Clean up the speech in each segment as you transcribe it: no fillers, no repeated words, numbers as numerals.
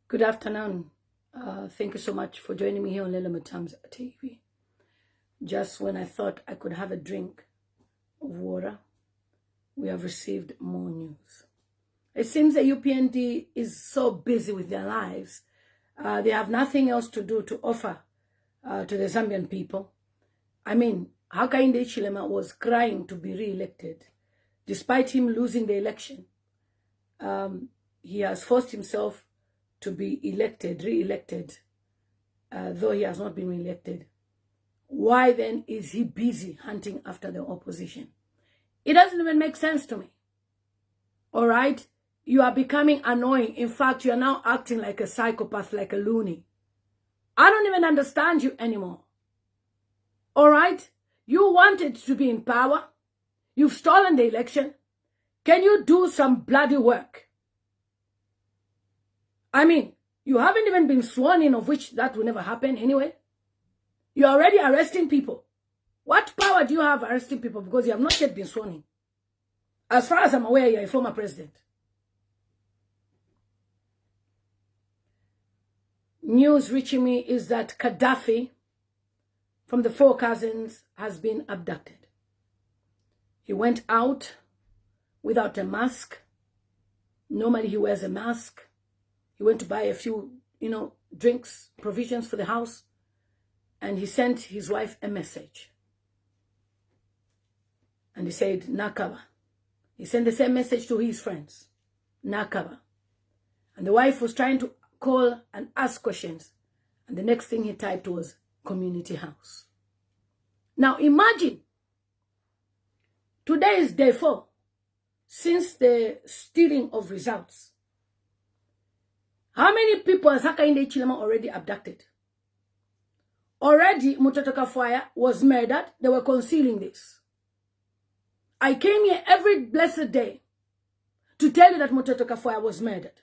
Good afternoon. Thank you so much for joining me here on Lele Matams TV. Just when I thought I could have a drink of water, we have received more news. It seems the UPND is so busy with their lives. They have nothing else to do to offer to the Zambian people. I mean, Hakainde Hichilema was crying to be re-elected. Despite him losing the election, he has forced himself to be re-elected, though he has not been re-elected. Why then is he busy hunting after the opposition? It doesn't even make sense to me. All right? You are becoming annoying. In fact, you are now acting like a psychopath, like a loony. I don't even understand you anymore. All right? You wanted to be in power. You've stolen the election. Can you do some bloody work? I mean, you haven't even been sworn in, of which that will never happen anyway. You're already arresting people. What power do you have arresting people because you have not yet been sworn in? As far as I'm aware, you're a former president. News reaching me is that Gaddafi from the Four Cousins has been abducted. He went out without a mask. Normally he wears a mask. He went to buy a few, drinks, provisions for the house. And he sent his wife a message. And he said, Nakaba. He sent the same message to his friends. Nakaba. And the wife was trying to call and ask questions. And the next thing he typed was community house. Now imagine. Today is day 4 since the stealing of results. How many people has Hakainde Hichilema already abducted? Already, Kafwaya was murdered. They were concealing this. I came here every blessed day to tell you that Kafwaya was murdered.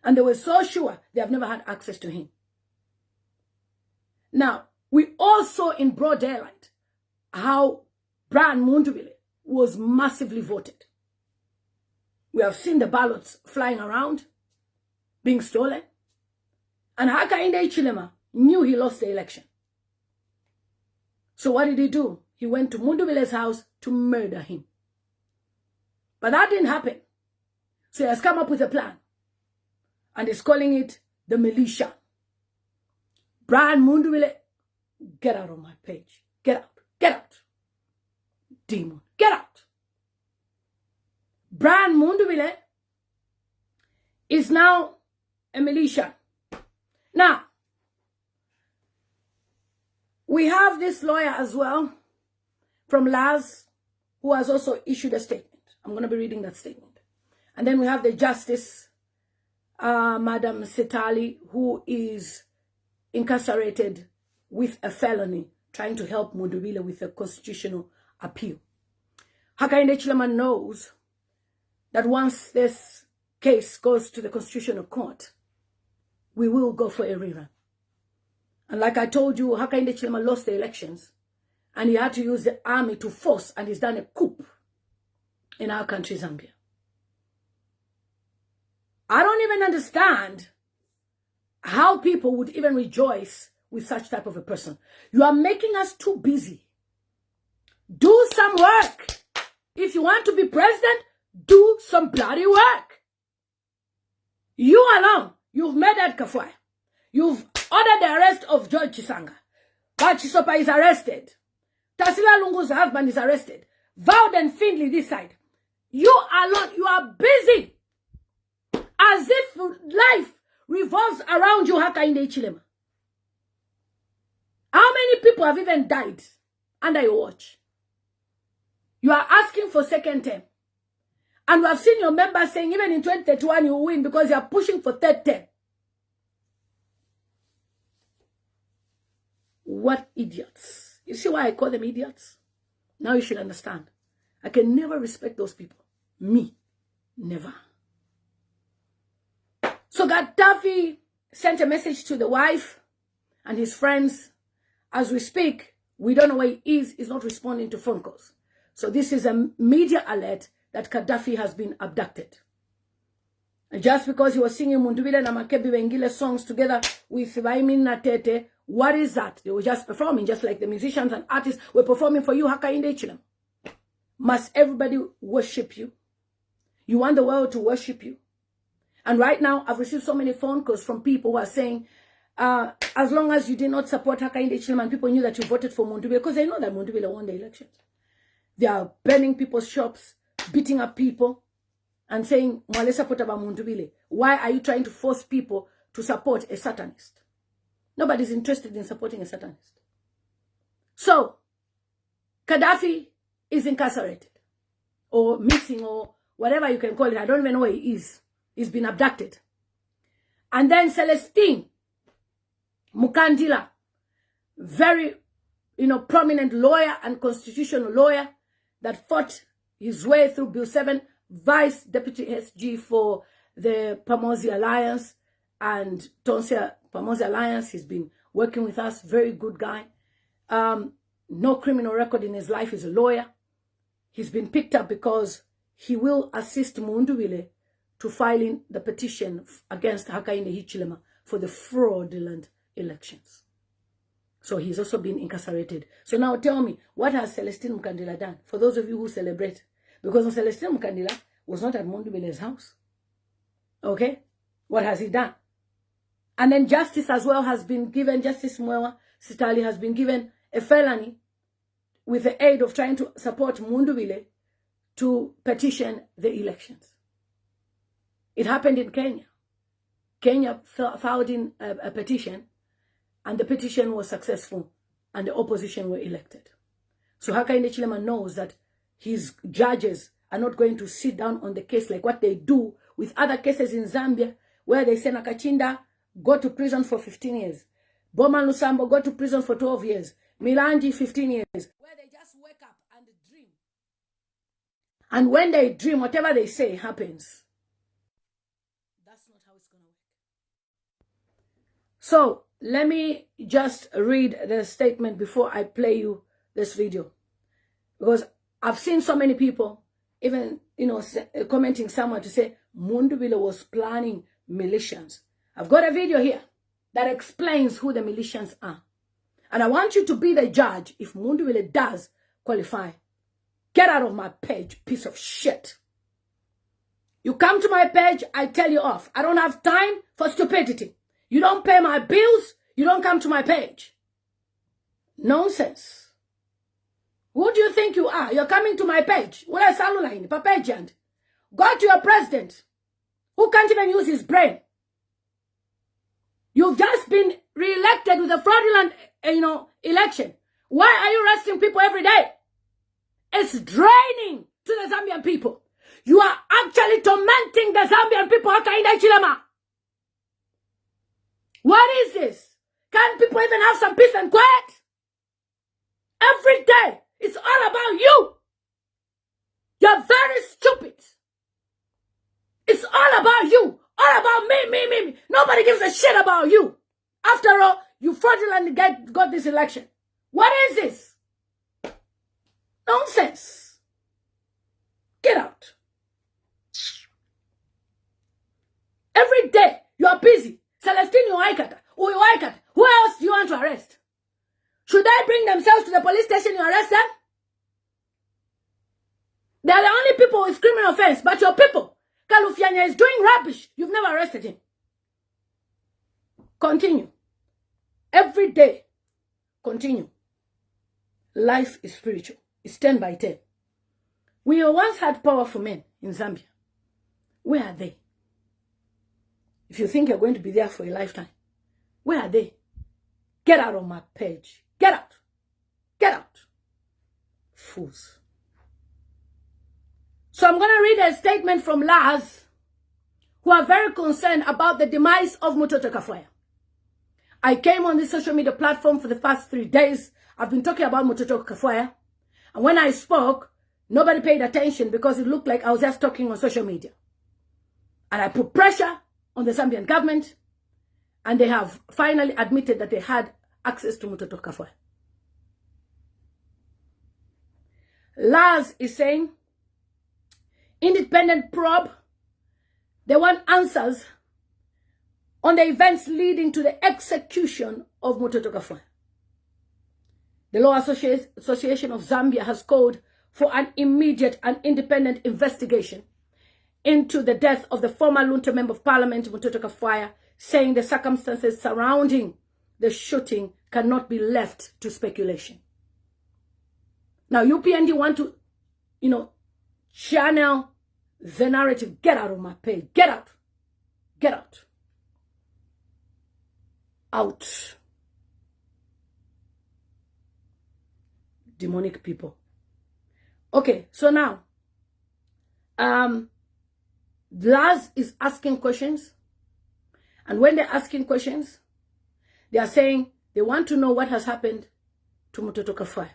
And they were so sure they have never had access to him. Now, we all saw in broad daylight how Brian Mundubile was massively voted. We have seen the ballots flying around, being stolen. And Hakainde Hichilema knew he lost the election. So what did he do? He went to Mundubile's house to murder him. But that didn't happen. So he has come up with a plan. And he's calling it the Militia. Brian Mundubile, get out of my page. Get out. Get out. Demon, get out. Brian Mundubile is now a militia. Now, we have this lawyer as well from Laz who has also issued a statement. I'm going to be reading that statement. And then we have the justice, Madam Sitali, who is incarcerated with a felony, trying to help Mundubile with a constitutional appeal. Hakainde Hichilema knows that once this case goes to the Constitutional Court, we will go for a rerun. And like I told you, Hakainde Hichilema lost the elections and he had to use the army to force, and he's done a coup in our country, Zambia. I don't even understand how people would even rejoice with such type of a person. You are making us too busy. Do some work. If you want to be president, do some bloody work. You alone, you've murdered Kafwaya. You've ordered the arrest of George Chisanga. Bachisopa is arrested. Tasila Lungu's husband is arrested. Vowden Findley this side. You alone, you are busy. As if life revolves around you, Hakainde Hichilema. How many people have even died under your watch? You are asking for second term. And we have seen your members saying even in 2031 you will win because you are pushing for third term. What idiots. You see why I call them idiots? Now you should understand. I can never respect those people. Me. Never. So Gaddafi sent a message to the wife and his friends. As we speak, we don't know where he is. He's not responding to phone calls. So this is a media alert that Gaddafi has been abducted. Just because he was singing Mundubile na Makebi Wengile songs together with Vaimin Natete, what is that? They were just performing, just like the musicians and artists were performing for you, Hakainde Hichilema. Must everybody worship you? You want the world to worship you? And right now, I've received so many phone calls from people who are saying, as long as you did not support Hakainde Hichilema, and people knew that you voted for Mundubile, because they know that Mundubile won the elections. They are burning people's shops, beating up people, and saying, Mwale support about Mundubile. Why are you trying to force people to support a Satanist? Nobody's interested in supporting a Satanist. So, Gaddafi is incarcerated, or missing, or whatever you can call it. I don't even know where he is. He's been abducted. And then Celestine Mukandila, very, prominent lawyer and constitutional lawyer that fought his way through Bill 7, Vice Deputy SG for the Pamosi Alliance and Tonsia Pamosi Alliance. He's been working with us, very good guy. No criminal record in his life, he's a lawyer. He's been picked up because he will assist Mundubile to filing the petition against Hakainde Hichilema for the fraudulent elections. So he's also been incarcerated. So now tell me, what has Celestine Mukandila done? For those of you who celebrate. Because Celestine Mukandila was not at Mundubile's house. Okay? What has he done? And then justice as well has been given, Justice Mwewa Sitali has been given a felony with the aid of trying to support Mundubile to petition the elections. It happened in Kenya. Kenya filed in a petition, and the petition was successful, and the opposition were elected. So Hakainde Hichilema knows that his judges are not going to sit down on the case like what they do with other cases in Zambia, where they say Nakachinda, go to prison for 15 years. Boma Lusambo, go to prison for 12 years. Milanji, 15 years. Where they just wake up and dream. And when they dream, whatever they say happens. That's not how it's going to work. So, let me just read the statement before I play you this video. Because I've seen so many people, even, commenting someone to say, Mundubile was planning militias. I've got a video here that explains who the militias are. And I want you to be the judge if Mundubile does qualify. Get out of my page, piece of shit. You come to my page, I tell you off. I don't have time for stupidity. You don't pay my bills, you don't come to my page. Nonsense. Who do you think you are? You're coming to my page. Go to your president, who can't even use his brain. You've just been re-elected with a fraudulent, election. Why are you arresting people every day? It's draining to the Zambian people. You are actually tormenting the Zambian people. Hakainde Hichilema. What is this? Can't people even have some peace and quiet? Every day, it's all about you. You're very stupid. It's all about you. All about me. Nobody gives a shit about you. After all, you fraudulently got this election. What is this? Nonsense. Get out. Every day, you are busy. Celestine Uwaikata. Who else do you want to arrest? Should they bring themselves to the police station and arrest them? They are the only people with criminal offense, but your people, Kalufianya is doing rubbish. You've never arrested him. Continue. Every day, continue. Life is spiritual. It's 10 by 10. We once had powerful men in Zambia. Where are they? If you think you're going to be there for a lifetime, where are they? Get out of my page. Get out. Get out. Fools. So I'm going to read a statement from Laz, who are very concerned about the demise of Mutoto Kafwaya. I came on this social media platform for the past 3 days. I've been talking about Mutoto Kafwaya. And when I spoke, nobody paid attention because it looked like I was just talking on social media. And I put pressure on the Zambian government, and they have finally admitted that they had access to Mutoto Kafwaya. Laz is saying, independent probe They want answers on the events leading to the execution of Mtoto Kafwaya. The Law Association of Zambia has called for an immediate and independent investigation into the death of the former Lunta Member of Parliament, Mtoto Kafwaya, saying the circumstances surrounding the shooting cannot be left to speculation. Now, UPND want to, channel the narrative. Get out of my page. Get out. Get out. Out. Demonic people. Okay, so now, Laz is asking questions. And when they're asking questions, they are saying they want to know what has happened to Mtoto Kafwaya.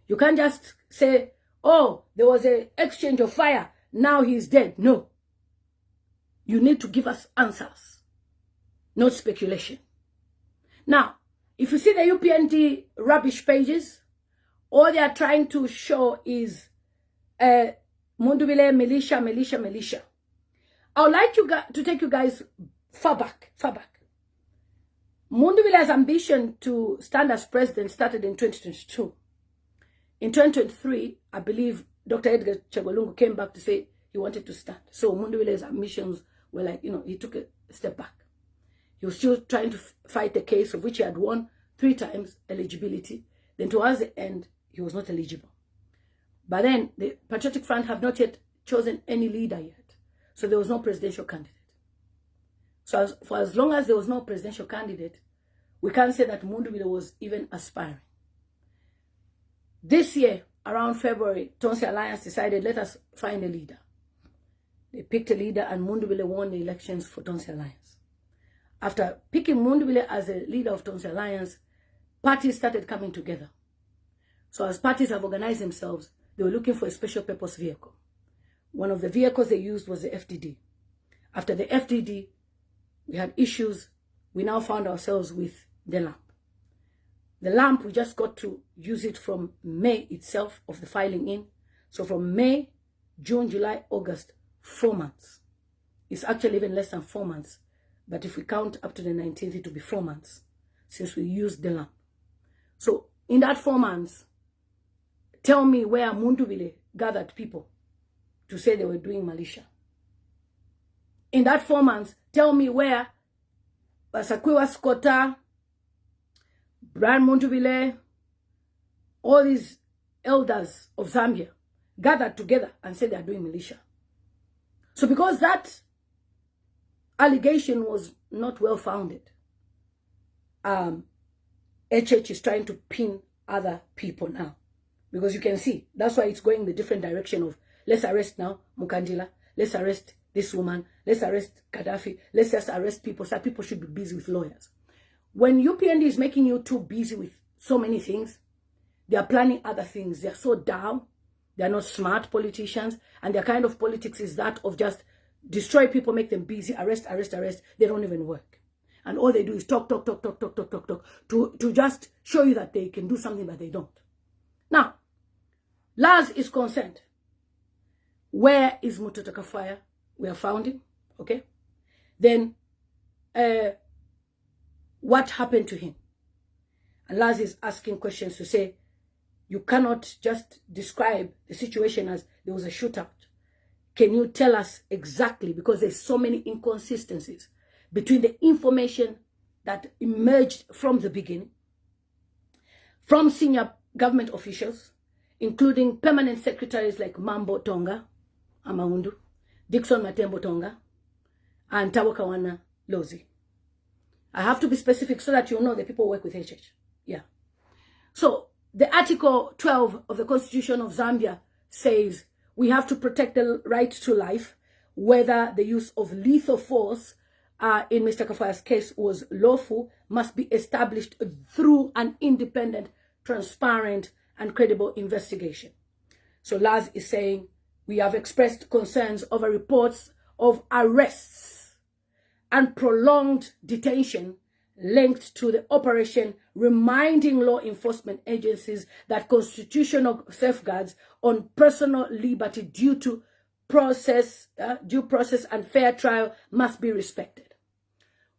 You can't just say, oh, there was an exchange of fire, now he's dead. No. You need to give us answers, not speculation. Now, if you see the UPND rubbish pages, all they are trying to show is Mundubile, militia. I would like to take you guys far back. Mundubile's ambition to stand as president started in 2022. In 2023, I believe Dr. Edgar Chagolungu came back to say he wanted to stand. So Mundubile's ambitions were like, he took a step back. He was still trying to fight the case of which he had won 3 times eligibility. Then towards the end, he was not eligible. But then the Patriotic Front have not yet chosen any leader yet. So there was no presidential candidate. So for as long as there was no presidential candidate, we can't say that Mundubile was even aspiring. This year, around February, Tonsi Alliance decided, let us find a leader. They picked a leader and Mundubile won the elections for Tonsi Alliance. After picking Mundubile as a leader of Tonsi Alliance, parties started coming together. So as parties have organized themselves, they were looking for a special purpose vehicle. One of the vehicles they used was the FDD. After the FDD, we had issues. We now found ourselves with the LAMP. The LAMP, we just got to use it from May itself of the filing in. So from May, June, July, August, 4 months. It's actually even less than 4 months. But if we count up to the 19th, it will be 4 months since we used the LAMP. So in that 4 months, tell me where Mundubile gathered people to say they were doing militia. In that 4 months, tell me where Basakwiwa Skota, Brian Mundubile, all these elders of Zambia gathered together and said they are doing militia. So because that allegation was not well founded, HH is trying to pin other people now. Because you can see, that's why it's going the different direction of, let's arrest now Mukandila, let's arrest this woman, let's arrest Gaddafi, let's just arrest people, so people should be busy with lawyers. When UPND is making you too busy with so many things, they are planning other things. They are so down. They are not smart politicians. And their kind of politics is that of just destroy people, make them busy, arrest. They don't even work. And all they do is talk to just show you that they can do something, but they don't. Now, Laz is concerned. Where is Mtoto Kafwaya? We have found him. Okay. Then, what happened to him? And Laz is asking questions to say, you cannot just describe the situation as there was a shootout. Can you tell us exactly? Because there's so many inconsistencies between the information that emerged from the beginning, from senior government officials, including permanent secretaries like Mambo Tonga, Amaundu, Dixon Matembo Tonga, and Tawakawana Lozi. I have to be specific so that you know the people work with HH. Yeah. So the Article 12 of the Constitution of Zambia says we have to protect the right to life, whether the use of lethal force in Mr. Kafwaya's case was lawful, must be established through an independent, transparent, and credible investigation. So Laz is saying we have expressed concerns over reports of arrests and prolonged detention linked to the operation, reminding law enforcement agencies that constitutional safeguards on personal liberty due to process and fair trial must be respected.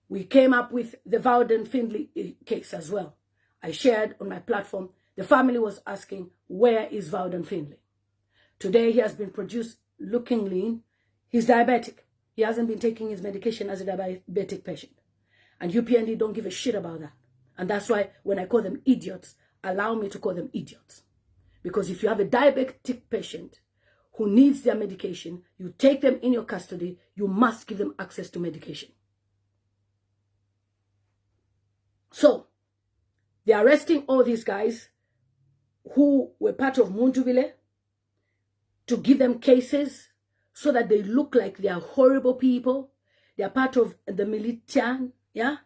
We came up with the Vowden Findlay case as well. I shared on my platform. The family was asking, where is Vowden Findlay? Today he has been produced looking lean. He's diabetic. He hasn't been taking his medication as a diabetic patient. And UPND don't give a shit about that. And that's why when I call them idiots, allow me to call them idiots. Because if you have a diabetic patient who needs their medication, you take them in your custody, you must give them access to medication. So, they're arresting all these guys who were part of Mundubile to give them cases so that they look like they are horrible people. They are part of the Militia, yeah?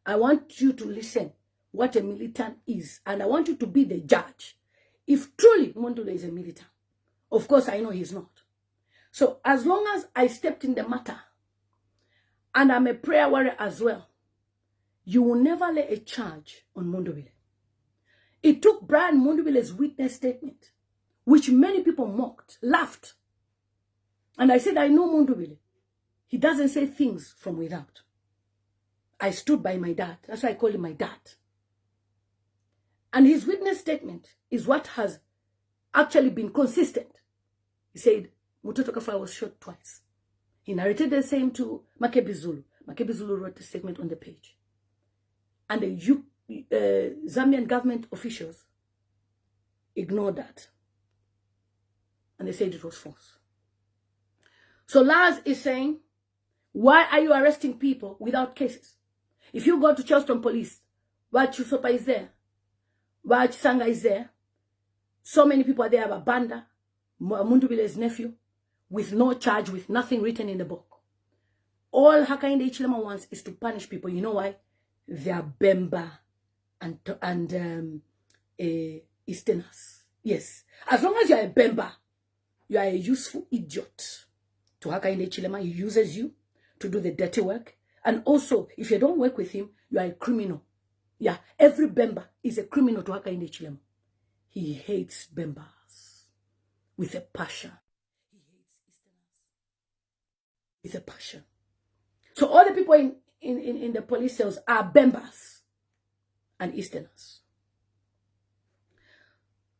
I want you to listen what a militant is, and I want you to be the judge. If truly Mundubile is a militant, of course I know he's not. So as long as I stepped in the matter, and I'm a prayer warrior as well, you will never lay a charge on Mundubile. It took Brian Mundubile's witness statement, which many people mocked, laughed. And I said, I know Mundubile. He doesn't say things from without. I stood by my dad. That's why I call him my dad. And his witness statement is what has actually been consistent. He said, Mutoto Kafwaya was shot twice. He narrated the same to Makebi Zulu. Makebi Zulu wrote the statement on the page. And the Zambian government officials ignored that. And they said it was false. So Lars is saying, why are you arresting people without cases? If you go to Charleston police, why Chusopa is there? Why Chisanga is there? So many people are there, Banda, Mundubile's nephew, with no charge, with nothing written in the book. All Hakainde Hichilema wants is to punish people. You know why? They are Bemba and Easterners. Yes. As long as you are a Bemba, you are a useful idiot. To Hakainde Hichilema, he uses you to do the dirty work. And also, if you don't work with him, you are a criminal. Yeah, every Bemba is a criminal to Hakainde Hichilema. He hates Bembas with a passion. He hates Easterners with a passion. So all the people in the police cells are Bembas and Easterners.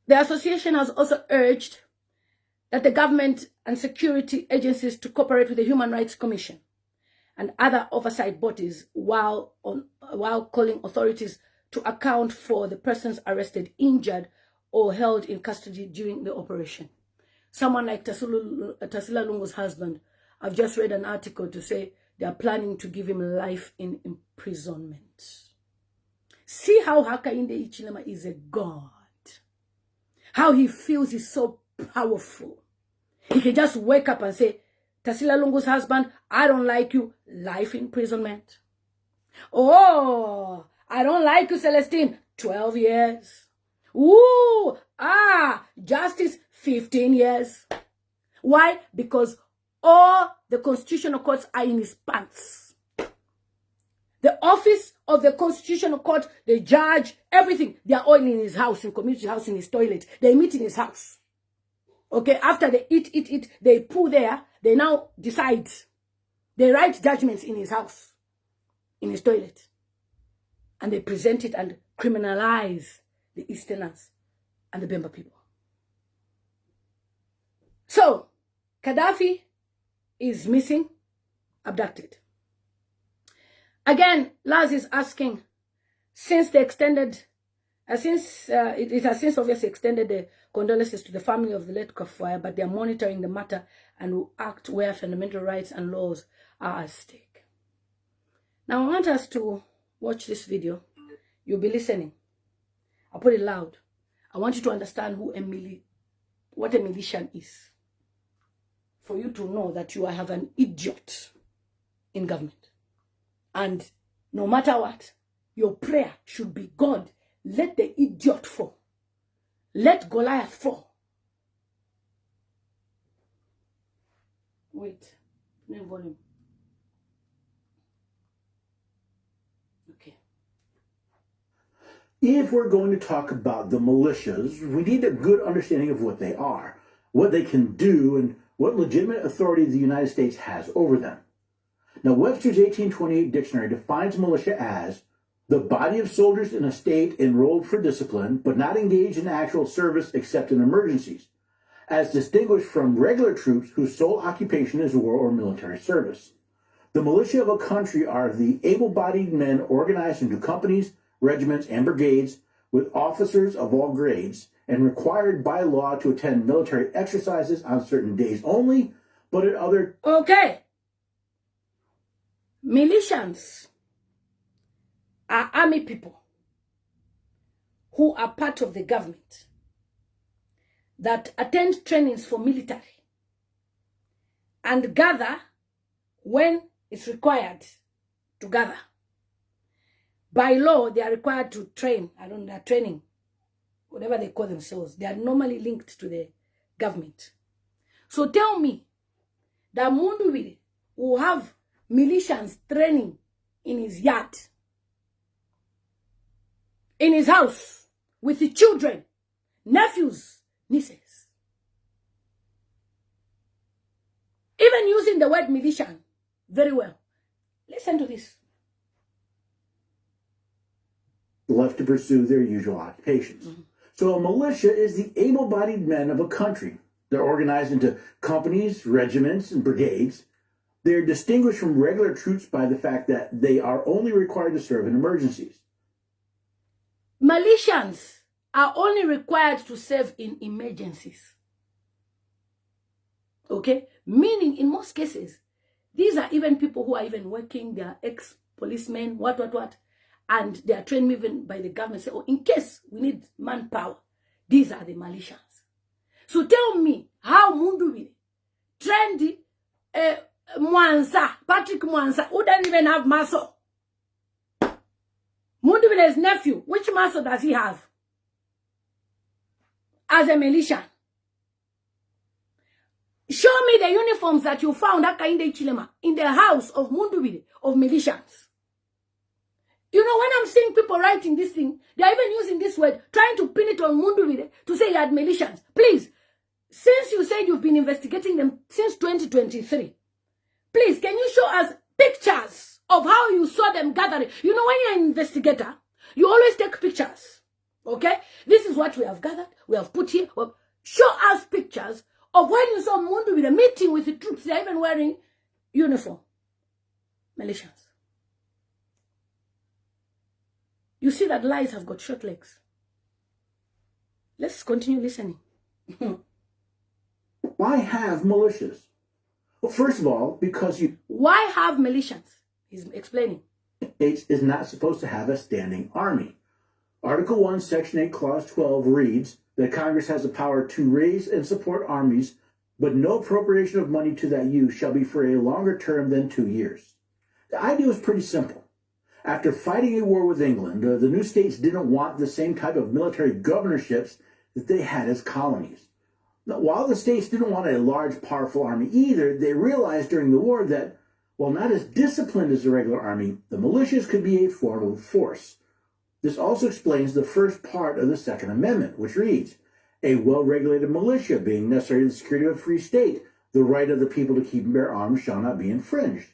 The association has also urged that the government and security agencies to cooperate with the Human Rights Commission and other oversight bodies while calling authorities to account for the persons arrested, injured, or held in custody during the operation. Someone like Tasila Lungu's husband, I've just read an article to say they are planning to give him life in imprisonment. See how Hakainde Hichilema is a god. How he feels he's so powerful. He can just wake up and say, Tasila Lungu's husband, I don't like you, life imprisonment. Oh, I don't like you, Celestine, 12 years. Ooh, justice, 15 years. Why? Because all the constitutional courts are in his pants. The office of the constitutional court, the judge, everything, they are all in his house, in community house, in his toilet. They meet in his house. Okay, after they eat, they poo there, they now decide. They write judgments in his house, in his toilet. And they present it and criminalize the Easterners and the Bemba people. So, Gaddafi is missing, abducted. Again, Laz is asking, since they extended, it has since obviously extended the condolences to the family of the late Kafwaya, but they are monitoring the matter and will act where fundamental rights and laws are at stake. Now, I want us to watch this video. You'll be listening. I'll put it loud. I want you to understand what a militian is. For you to know that you have an idiot in government. And no matter what, your prayer should be, God, let the idiot fall. Let Goliath fall. Wait. No volume. Okay. If we're going to talk about the militias, we need a good understanding of what they are, what they can do, and what legitimate authority the United States has over them. Now, Webster's 1828 dictionary defines militia as the body of soldiers in a state enrolled for discipline, but not engaged in actual service except in emergencies, as distinguished from regular troops whose sole occupation is war or military service. The militia of a country are the able-bodied men organized into companies, regiments, and brigades with officers of all grades and required by law to attend military exercises on certain days only, but at other... Okay. Militians are army people who are part of the government that attend trainings for military and gather when it's required to gather. By law, they are required to train. I don't know, training, whatever they call themselves. They are normally linked to the government. So tell me that Mundubile will have militians training in his yard, in his house, with the children, nephews, nieces. Even using the word militia very well. Listen to this. left to pursue their usual occupations. So a militia is the able-bodied men of a country. They're organized into companies, regiments, and brigades. They're distinguished from regular troops by the fact that they are only required to serve in emergencies. Militians are only required to serve in emergencies. Okay? Meaning, in most cases, these are even people who are even working, they are ex-policemen, what, and they are trained even by the government. Say, oh, in case we need manpower, these are the militias. So tell me how Mundubile trained Patrick Mwanza, who doesn't even have muscle. Mundubile's nephew, which muscle does he have? As a militia. Show me the uniforms that you found at Hichilema in the house of Mundubile, of militias. You know, when I'm seeing people writing this thing, they're even using this word, trying to pin it on Mundubile to say he had militias. Please, since you said you've been investigating them since 2023, please, can you show us pictures of how you saw them gathering? You know, when you're an investigator, you always take pictures. Okay? This is what we have gathered. We have put here. Well, show us pictures of when you saw Mundubile meeting with the troops. They're even wearing uniform. Militias. You see that lies have got short legs. Let's continue listening. Why have militias? Well, first of all, because you... Why have militias? He's explaining. States is not supposed to have a standing army. Article 1, Section 8, Clause 12 reads that Congress has the power to raise and support armies, but no appropriation of money to that use shall be for a longer term than 2 years. The idea was pretty simple. After fighting a war with England, the new states didn't want the same type of military governorships that they had as colonies. Now, while the states didn't want a large, powerful army either, they realized during the war that, while not as disciplined as the regular army, the militias could be a formidable force. This also explains the first part of the Second Amendment, which reads, a well-regulated militia being necessary to the security of a free state, the right of the people to keep and bear arms shall not be infringed.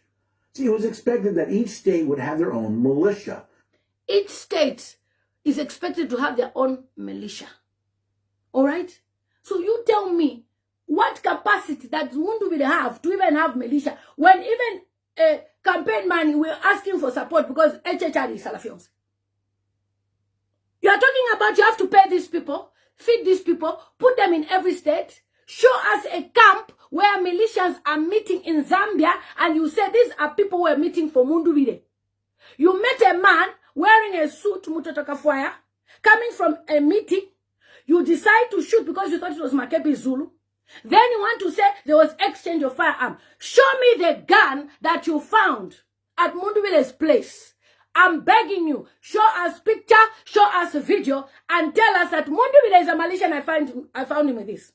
See, it was expected that each state would have their own militia. Each state is expected to have their own militia. All right? So you tell me what capacity that Mundubile have to even have militia when even campaign money we're asking for support because HHR is Salafions. You are talking about you have to pay these people, feed these people, put them in every state, show us a camp where militias are meeting in Zambia, and you say these are people who are meeting for Mundubile. You met a man wearing a suit, Kafwaya, coming from a meeting. You decide to shoot because you thought it was Makepi Zulu. Then you want to say there was exchange of firearm. Show me the gun that you found at Mundubile's place. I'm begging you, show us picture, show us a video, and tell us that Mundubile is a militia and I found him with this.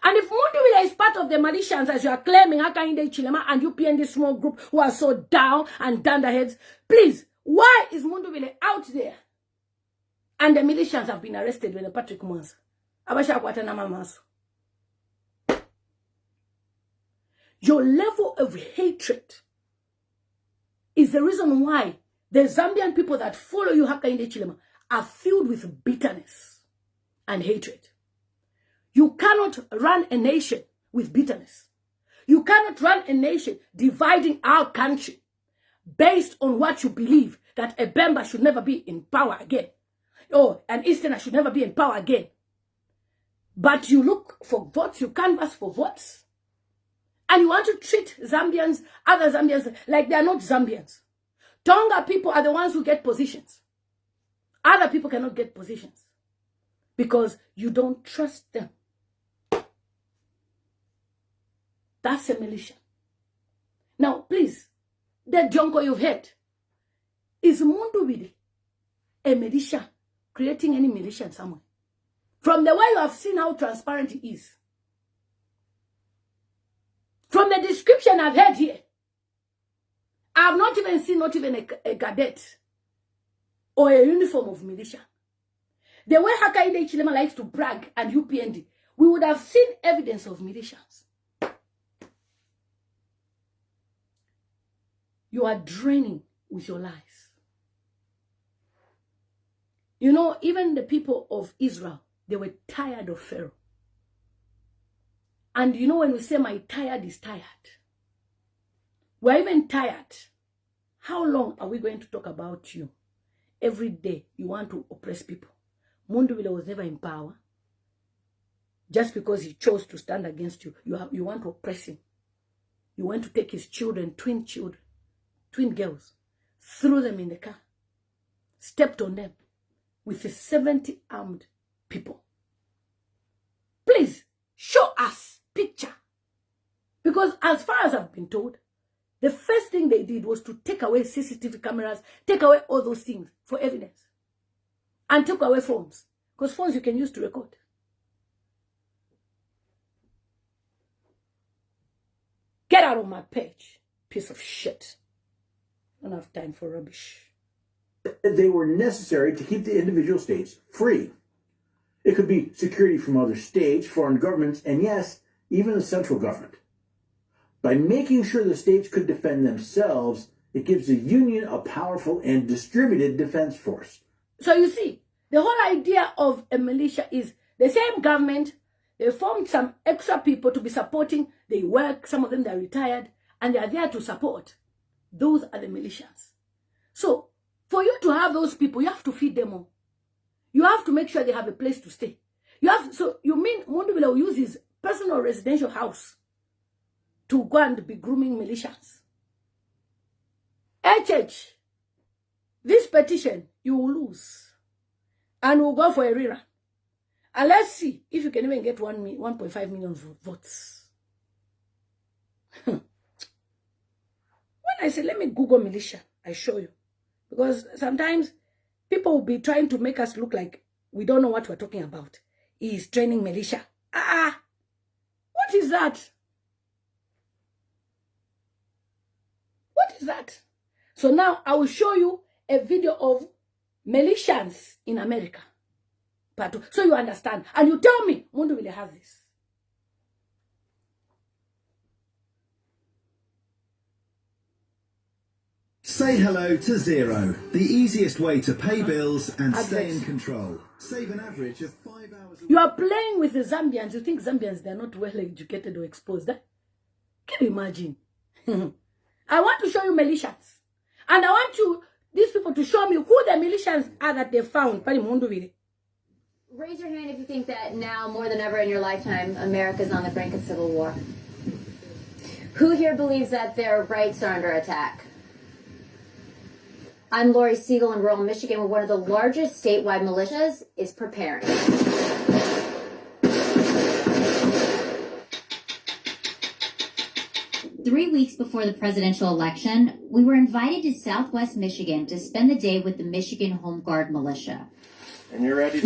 And if Mundubile is part of the militias, as you are claiming, Hichilema and you in this small group who are so down and dunderheads, please, why is Mundubile out there? And the militias have been arrested with the Patrick Mwanza. Abasha kwatana mamaso. Your level of hatred is the reason why the Zambian people that follow you, Hakainde Hichilema, are filled with bitterness and hatred. You cannot run a nation with bitterness. You cannot run a nation dividing our country based on what you believe, that a Bemba should never be in power again, or an Easterner should never be in power again. But you look for votes, you canvass for votes, and you want to treat Zambians, other Zambians, like they are not Zambians. Tonga people are the ones who get positions. Other people cannot get positions because you don't trust them. That's a militia. Now, please, the Jonko you've heard, is Mundubile a militia creating any militia somewhere? From the way you have seen how transparent it is, from the description I've heard here, I've not even seen a cadet or a uniform of militia. The way Hakainde Hichilema likes to brag and UPND, we would have seen evidence of militias. You are draining with your lies. You know, even the people of Israel, they were tired of Pharaoh. And you know, when we say my tired is tired, we're even tired. How long are we going to talk about you? Every day you want to oppress people. Mundubile was never in power. Just because he chose to stand against you, you want to oppress him. You want to take his children, twin girls, threw them in the car, stepped on them with 70 armed people. Please show us picture. Because as far as I've been told, the first thing they did was to take away CCTV cameras, take away all those things for evidence, and took away phones. Because phones you can use to record. Get out of my page, piece of shit. I don't have time for rubbish. They were necessary to keep the individual states free. It could be security from other states, foreign governments, and yes, even the central government. By making sure the states could defend themselves, it gives the Union a powerful and distributed defense force. So you see, the whole idea of a militia is the same government. They formed some extra people to be supporting. They work, some of them they're retired, and they are there to support. Those are the militias. So, for you to have those people, you have to feed them all. You have to make sure they have a place to stay. So you mean Mundubile will use his personal residential house to go and be grooming militias? HH, this petition, you will lose. And we'll go for a rerun. And let's see if you can even get 1.5 million votes. When I say, let me Google militia, I show you. Because sometimes people will be trying to make us look like we don't know what we're talking about. He is training militia. What is that? What is that? So now I will show you a video of militias in America. Part 2. So you understand. And you tell me, Mundubile has this. Say hello to Zero, the easiest way to pay bills and stay in control. Save an average of 5 hours a week. You are playing with the Zambians. You think Zambians, they're not well educated or exposed. Can you imagine? I want to show you militias. And I want these people to show me who the militias are that they found. Raise your hand if you think that now, more than ever in your lifetime, America's on the brink of civil war. Who here believes that their rights are under attack? I'm Lori Siegel in rural Michigan, where one of the largest statewide militias is preparing. 3 weeks before the presidential election, we were invited to Southwest Michigan to spend the day with the Michigan Home Guard militia. And you're ready?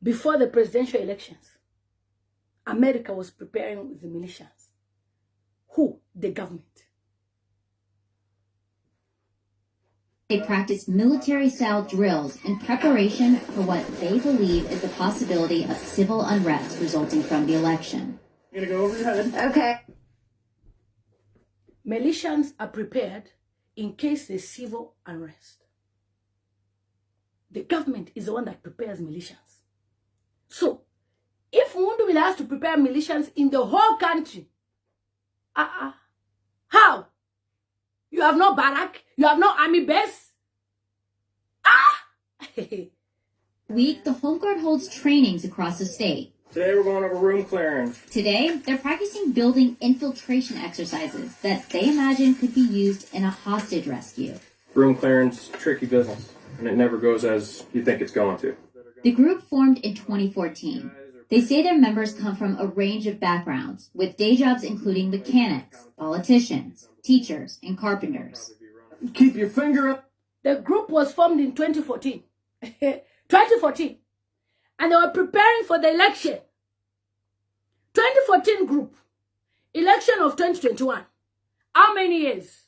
Before the presidential elections, America was preparing with the militias. Who? The government. They practiced military-style drills in preparation for what they believe is the possibility of civil unrest resulting from the election. You're gonna go over your head. Okay. Militians are prepared in case there's civil unrest. The government is the one that prepares militias. So, if Mundubile has to prepare militias in the whole country, how? You have no barrack? You have no army base? Week, the Home Guard holds trainings across the state. Today we're going over room clearing. Today, they're practicing building infiltration exercises that they imagine could be used in a hostage rescue. Room clearing's tricky business, and it never goes as you think it's going to. The group formed in 2014. They say their members come from a range of backgrounds, with day jobs including mechanics, politicians, teachers, and carpenters. Keep your finger up. The group was formed in 2014. 2014. And they were preparing for the election. 2014 group. Election of 2021. How many years?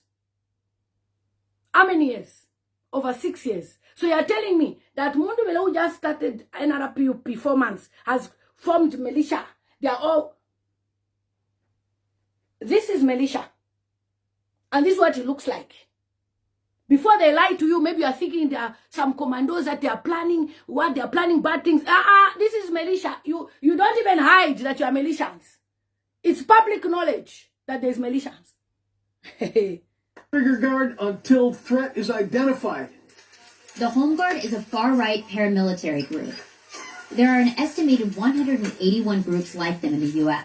How many years? Over 6 years. So you are telling me that Mundubile, who just started NRPUP 4 months, has formed militia. They are all... This is militia. And this is what it looks like. Before they lie to you, maybe you are thinking there are some commandos that they are planning, what they are planning bad things. This is militia. You don't even hide that you are militians. It's public knowledge that there's militians. Trigger guard until threat is identified. The Home Guard is a far-right paramilitary group. There are an estimated 181 groups like them in the U.S.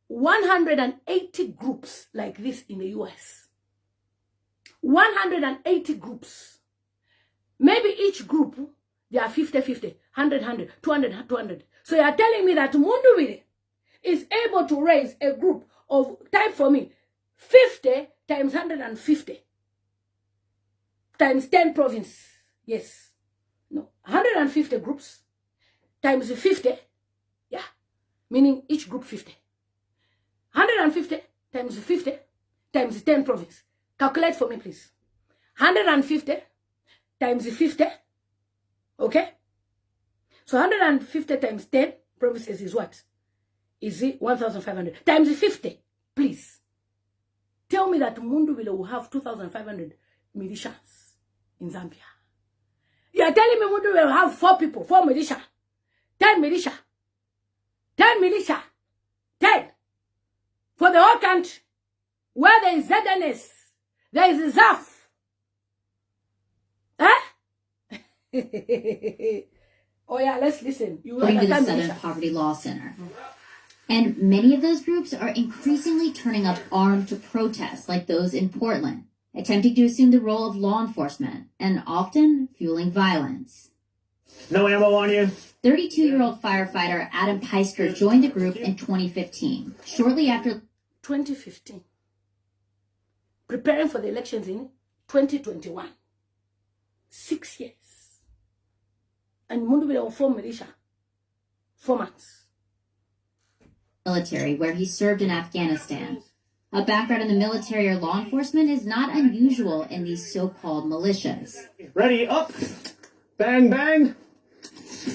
180 groups like this in the U.S. 180 groups. Maybe each group, they are 50-50, 100-100, 200-200. So you are telling me that Mundubile is able to raise a group of, type for me, 50 times 150 times 10 provinces. Yes. No. 150 groups times 50. Yeah. Meaning each group 50. 150 times 50 times 10 provinces. Calculate for me, please. 150 times 50. Okay? So 150 times 10 provinces is what? Is it 1,500? Times 50, please. Tell me that Mundubile will have 2,500 militias in Zambia. You are telling me Mundubile will have 4 people, 4 militia, 10 militia, 10 militia, 10 for the whole country, where there is ZNS, there is ZAF. Oh yeah, let's listen. You According to the Southern Poverty Law Center. And many of those groups are increasingly turning up armed to protest, like those in Portland, attempting to assume the role of law enforcement and often fueling violence. No ammo on you? 32-year-old firefighter Adam Peisker joined the group in 2015, shortly after 2015. Preparing for the elections in 2021. 6 years. And Mundubile will form militia. 4 months. military, where he served in Afghanistan. A background in the military or law enforcement is not unusual in these so-called militias. Ready, up, bang, bang,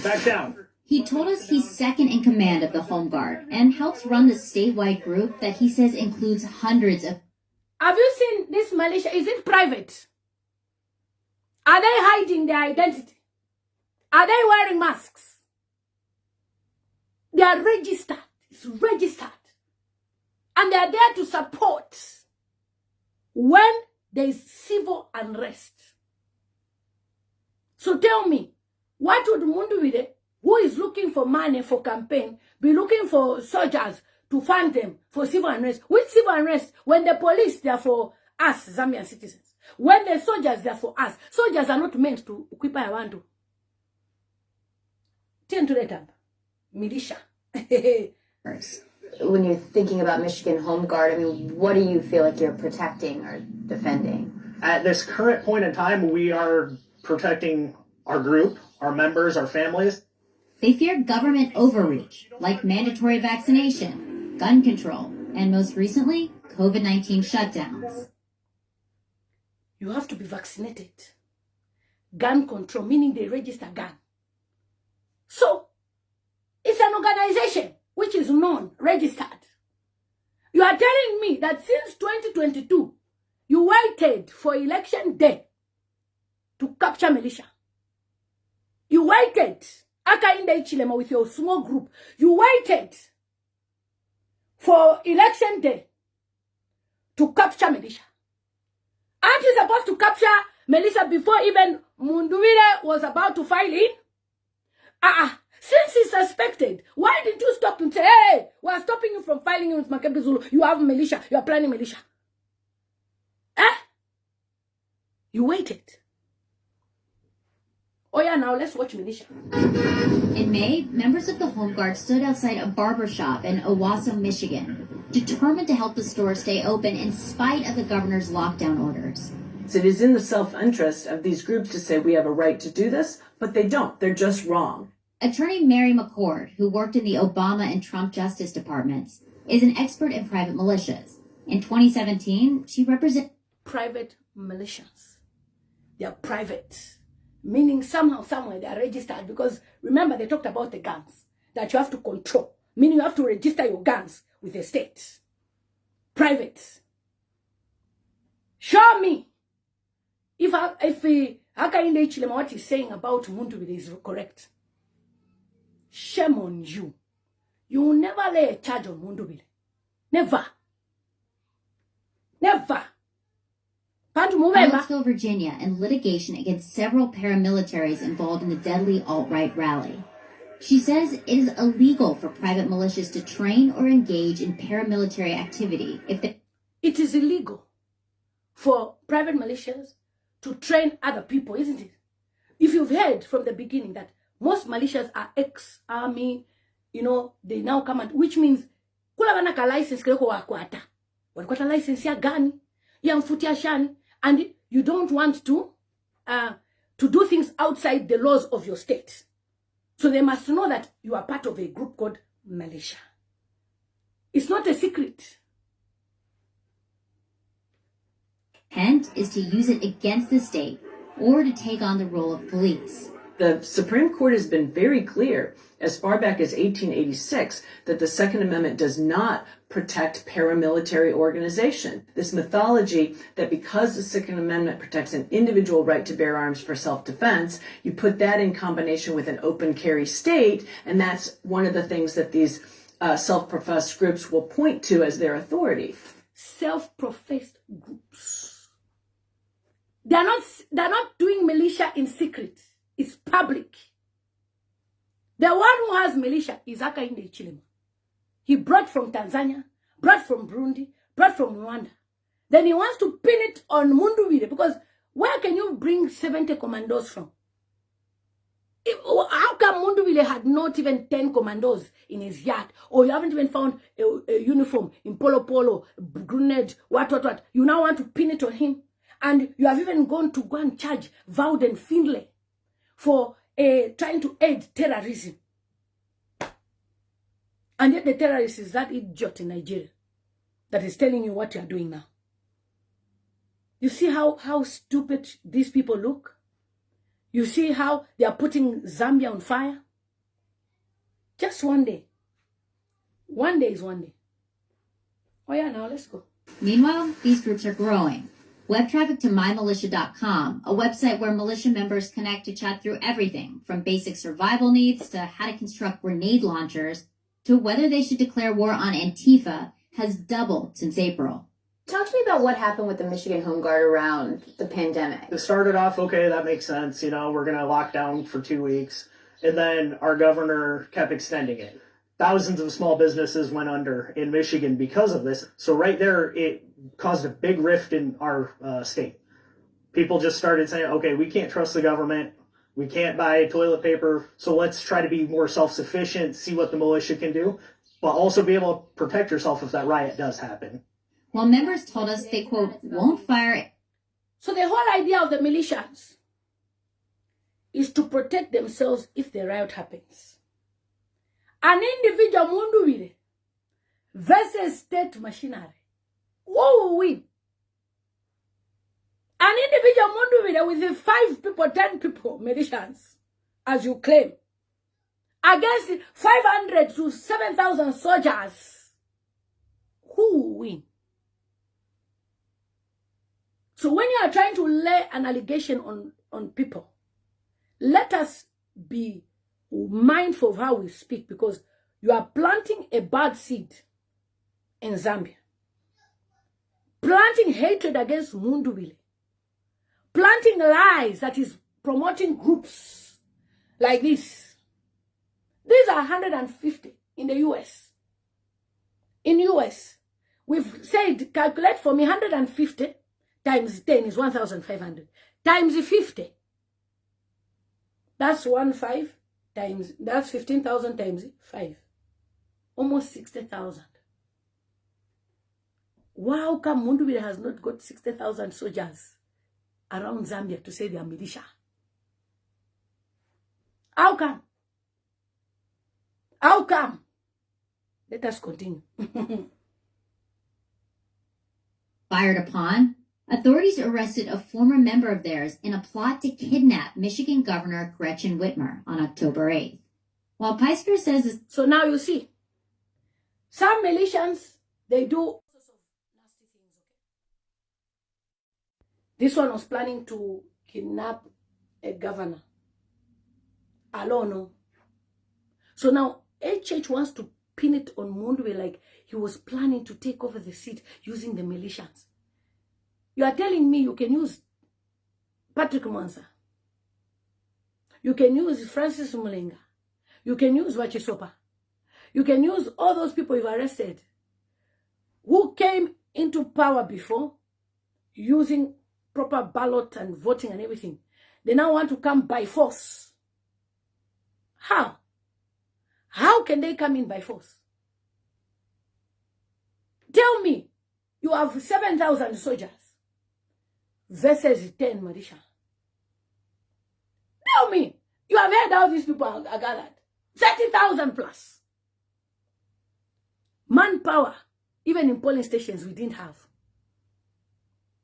back down. He told us he's second in command of the Home Guard and helps run the statewide group that he says includes hundreds of... Have you seen this militia? Is it private? Are they hiding their identity? Are they wearing masks? They are registered. It's registered. And they are there to support when there is civil unrest. So tell me, what would Mundubile, who is looking for money for campaign, be looking for soldiers to fund them for civil unrest? Which civil unrest? When the police, they are for us, Zambian citizens. When the soldiers, they are for us. Soldiers are not meant to equip Yawantu. Turn to the tab. Militia. When you're thinking about Michigan Home Guard, I mean, what do you feel like you're protecting or defending? At this current point in time, we are protecting our group, our members, our families. They fear government overreach, like mandatory vaccination, gun control, and most recently, COVID-19 shutdowns. You have to be vaccinated. Gun control, meaning they register gun. So, it's an organization which is known, registered. are telling me that since 2022, you waited for election day to capture militia. You waited. Aka in the Hichilema with your small group. You waited for election day to capture militia. Aren't you supposed to capture militia before even Mundubile was about to file in? Since he's suspected, why didn't you stop him and say, hey, we're stopping you from filing in with Makebi Zulu. You have militia. You are planning militia. You waited. Oh yeah, now let's watch militia. In May, members of the Home Guard stood outside a barber shop in Owasso, Michigan, determined to help the store stay open in spite of the governor's lockdown orders. So it is in the self-interest of these groups to say we have a right to do this, but they don't. They're just wrong. Attorney Mary McCord, who worked in the Obama and Trump Justice Departments, is an expert in private militias. In 2017, she represented private militias. They are private, meaning somehow, somewhere they are registered, because remember they talked about the guns that you have to control, meaning you have to register your guns with the state. Private. Show me if Hakainde Hichilema, what he's saying about Mundubile is correct. Shame on you. You will never lay a charge on Mundubile. Never. Never. Charlottesville, Virginia, in litigation against several paramilitaries involved in the deadly alt-right rally. She says it is illegal for private militias to train or engage in paramilitary activity if they... It is illegal for private militias to train other people, isn't it? If you've heard from the beginning that most militias are ex-army, they now come and, which means, kula wanaka license kireko wakwata. Wakwata license ya gani, ya mfutia shani, and you don't want to do things outside the laws of your state. So they must know that you are part of a group called militia. It's not a secret. intent is to use it against the state or to take on the role of police. The Supreme Court has been very clear as far back as 1886 that the Second Amendment does not protect paramilitary organization. This mythology that because the Second Amendment protects an individual right to bear arms for self-defense, you put that in combination with an open carry state, and that's one of the things that these self-professed groups will point to as their authority. Self-professed groups. They're not doing militia in secret. It's public. The one who has militia is Hakainde Hichilema. He brought from Tanzania, brought from Burundi, brought from Rwanda. Then he wants to pin it on Mundubile, because where can you bring 70 commandos from? How come Mundubile had not even 10 commandos in his yard? Or you haven't even found a uniform in Polo, grenade, what? You now want to pin it on him. And you have even gone and charge Vowden Findlay for trying to aid terrorism. And yet the terrorist is that idiot in Nigeria that is telling you what you are doing now. You see how stupid these people look? You see how they are putting Zambia on fire? Just one day. One day is one day. Oh yeah, now let's go. Meanwhile, these groups are growing. Web traffic to mymilitia.com, a website where militia members connect to chat through everything from basic survival needs to how to construct grenade launchers to whether they should declare war on Antifa, has doubled since April. Talk to me about what happened with the Michigan Home Guard around the pandemic. It started off, okay, that makes sense. You know, we're going to lock down for 2 weeks. And then our governor kept extending it. Thousands of small businesses went under in Michigan because of this. So right there, it caused a big rift in our state. People just started saying, okay, we can't trust the government. We can't buy toilet paper. So let's try to be more self-sufficient, see what the militia can do, but also be able to protect yourself if that riot does happen. Well, members told us they, quote, won't fire. So the whole idea of the militias is to protect themselves if the riot happens. An individual Mundubile versus state machinery. What will win? An individual Mundubile with 5 people, 10 people, militias, as you claim, against 500 to 7,000 soldiers. who will win? So when you are trying to lay an allegation on people, let us be mindful of how we speak, because you are planting a bad seed in Zambia. Planting hatred against Mundubile. Planting lies that is promoting groups like this. These are 150 in the US. In US, we've said, calculate for me 150 times 10 is 1,500. Times 50. That's 1,500 times, that's 15,000 times 5. Almost 60,000. Wow, come Mundubile has not got 60,000 soldiers around Zambia to say they are militia? How come? How come? Let us continue. Fired upon, authorities arrested a former member of theirs in a plot to kidnap Michigan Governor Gretchen Whitmer on October 8th. While Peisker says... So now you see, some militias, they do nasty things. This one was planning to kidnap a governor. Alone. So now HH wants to pin it on Mundubile like he was planning to take over the seat using the militias. You are telling me you can use Patrick Mwansa. You can use Francis Mulenga. You can use Wachisopa. You can use all those people you've arrested who came into power before using proper ballot and voting and everything. They now want to come by force. How? How can they come in by force? Tell me, you have 7,000 soldiers versus 10 militia. Tell me, you have heard how these people are gathered. 30,000 plus. Manpower, even in polling stations, we didn't have.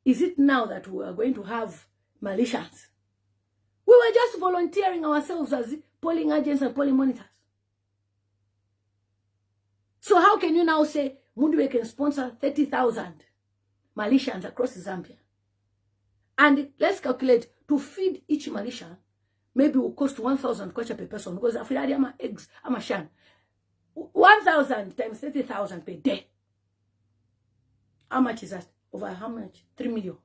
Is it now that we are going to have militias? We were just volunteering ourselves as polling agents and polling monitors. So how can you now say Mundubile can sponsor 30,000 militias across Zambia? And let's calculate, to feed each militia, maybe it will cost 1,000 kwacha per person, because after ama eggs, ama shan. 1,000 times 30,000 per day. How much is that? Over how much? 3 million.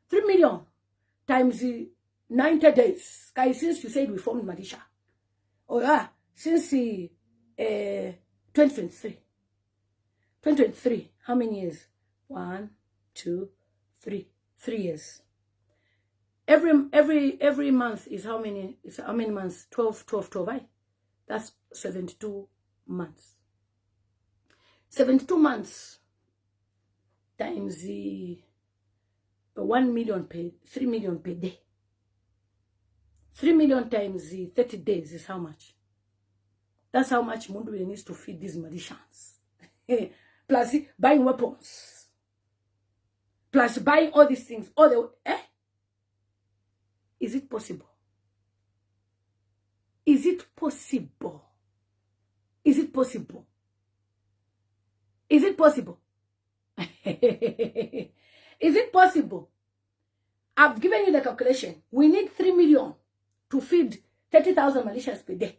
3 million times 90 days. Guys, since you said we formed militia. Oh yeah, since 2023. 2023, how many years? 1, 2, 3. 3 years. Every month is how many? It's how many months? 12, right? That's 72 months. 72 months times 1 million per 3 million per day. 3 million times 30 days is how much? That's how much Mundubile needs to feed these militias. Plus buying weapons. Plus buying all these things. All the Is it possible? Is it possible? Is it possible? Is it possible? Is it possible? I've given you the calculation. We need 3 million to feed 30,000 militias per day.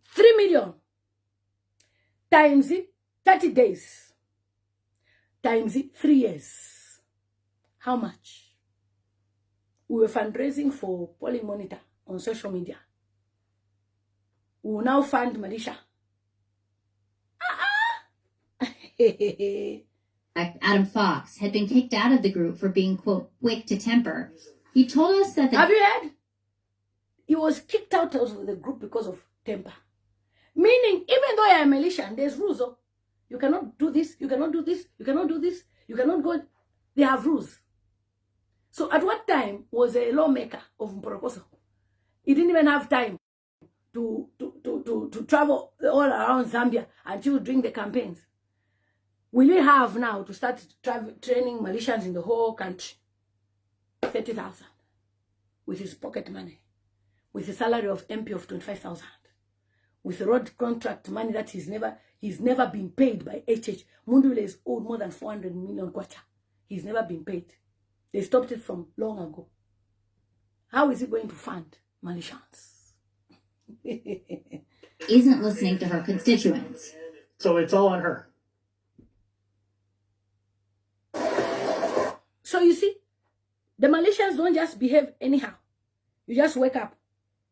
3 million times 30 days times 3 years. How much? We were fundraising for polling monitor on social media. We will now fund militia. Adam Fox had been kicked out of the group for being, quote, quick to temper. He told us that... Have you heard? He was kicked out of the group because of temper. Meaning, even though you're a militia, there's rules. Oh, you cannot do this, you cannot do this, you cannot do this, you cannot go... They have rules. So at what time was a lawmaker of Mporokoso? He didn't even have time to travel all around Zambia until during the campaigns. Will we have now to start training militias in the whole country? 30,000 with his pocket money, with a salary of MP of 25,000, with road contract money that He's never been paid by HH. Mundubile is owed more than 400 million kwacha. He's never been paid. They stopped it from long ago. How is he going to fund militias? Isn't listening to her constituents. So it's all on her. So you see, the militias don't just behave anyhow. You just wake up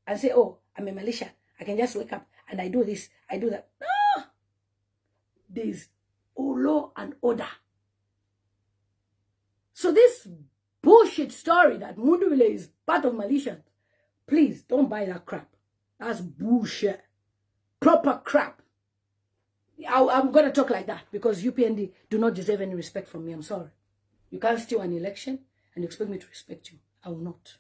and say, oh, I'm a militia. I can just wake up and I do this, I do that. No! There's law and order. So this bullshit story that Mundubile is part of militia, please don't buy that crap. That's bullshit. Proper crap. I'm going to talk like that because UPND do not deserve any respect from me. I'm sorry. You can't steal an election and expect me to respect you. I will not.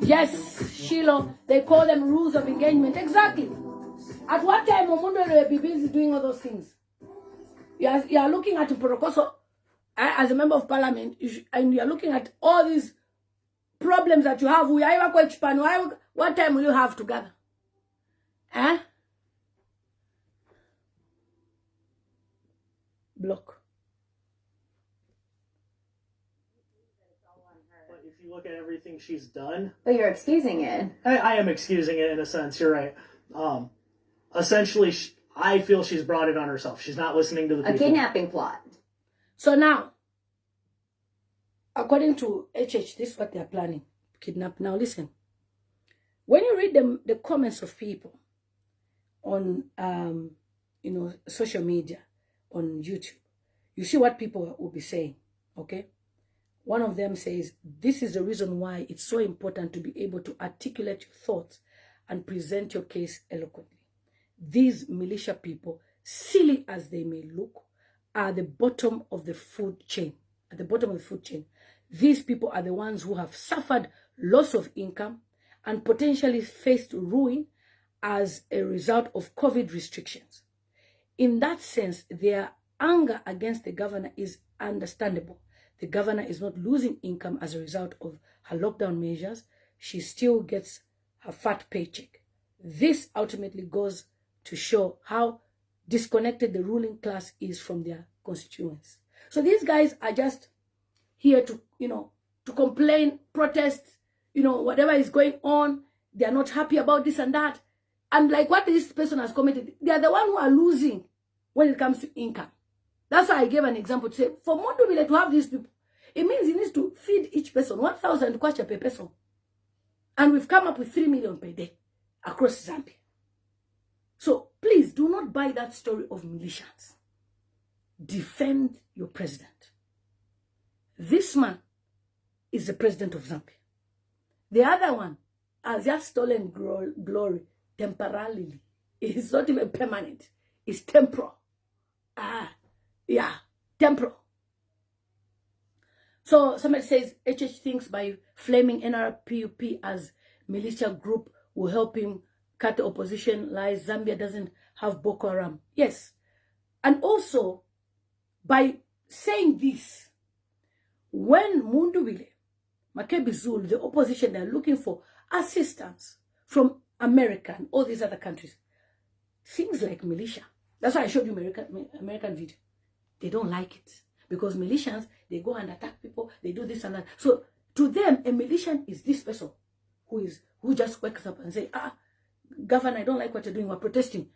Yes, Shiloh, they call them rules of engagement. Exactly. At what time Mundubile will be busy doing all those things? You are looking at Porokoso as a member of parliament, and you are looking at all these problems that you have. What time will you have together? Eh? Block. But if you look at everything she's done, But you're excusing it. I am excusing it in a sense. You're right. Essentially, I feel she's brought it on herself. She's not listening to the A people. kidnapping plot. So now, according to HH, this is what they are planning. Kidnap. Now listen. When you read the comments of people on social media, on YouTube, you see what people will be saying, okay? One of them says, this is the reason why it's so important to be able to articulate your thoughts and present your case eloquently. These militia people, silly as they may look, are the bottom of the food chain. At the bottom of the food chain. These people are the ones who have suffered loss of income and potentially faced ruin as a result of COVID restrictions. In that sense, their anger against the governor is understandable. The governor is not losing income as a result of her lockdown measures. She still gets her fat paycheck. This ultimately goes to show how disconnected the ruling class is from their constituents. So these guys are just here to, to complain, protest, whatever is going on. They are not happy about this and that. And like what this person has commented, they are the one who are losing when it comes to income. That's why I gave an example to say, for Mundubile to have these people, it means he needs to feed each person 1,000 kwacha per person. And we've come up with 3 million per day across Zambia. So please do not buy that story of militias. Defend your president. This man is the president of Zambia. The other one has just stolen glory temporarily. It's not even permanent. It's temporal. Temporal. So somebody says HH thinks by flaming NRPUP as militia group will help him cut the opposition lies. Zambia doesn't have Boko Haram. Yes. And also, by saying this, when Mundubile, Makebi Zulu, the opposition, they're looking for assistance from America and all these other countries, things like militia. That's why I showed you American video. They don't like it. Because militias, they go and attack people, they do this and that. So to them, a militian is this person who just wakes up and say, governor, I don't like what you're doing, we're protesting.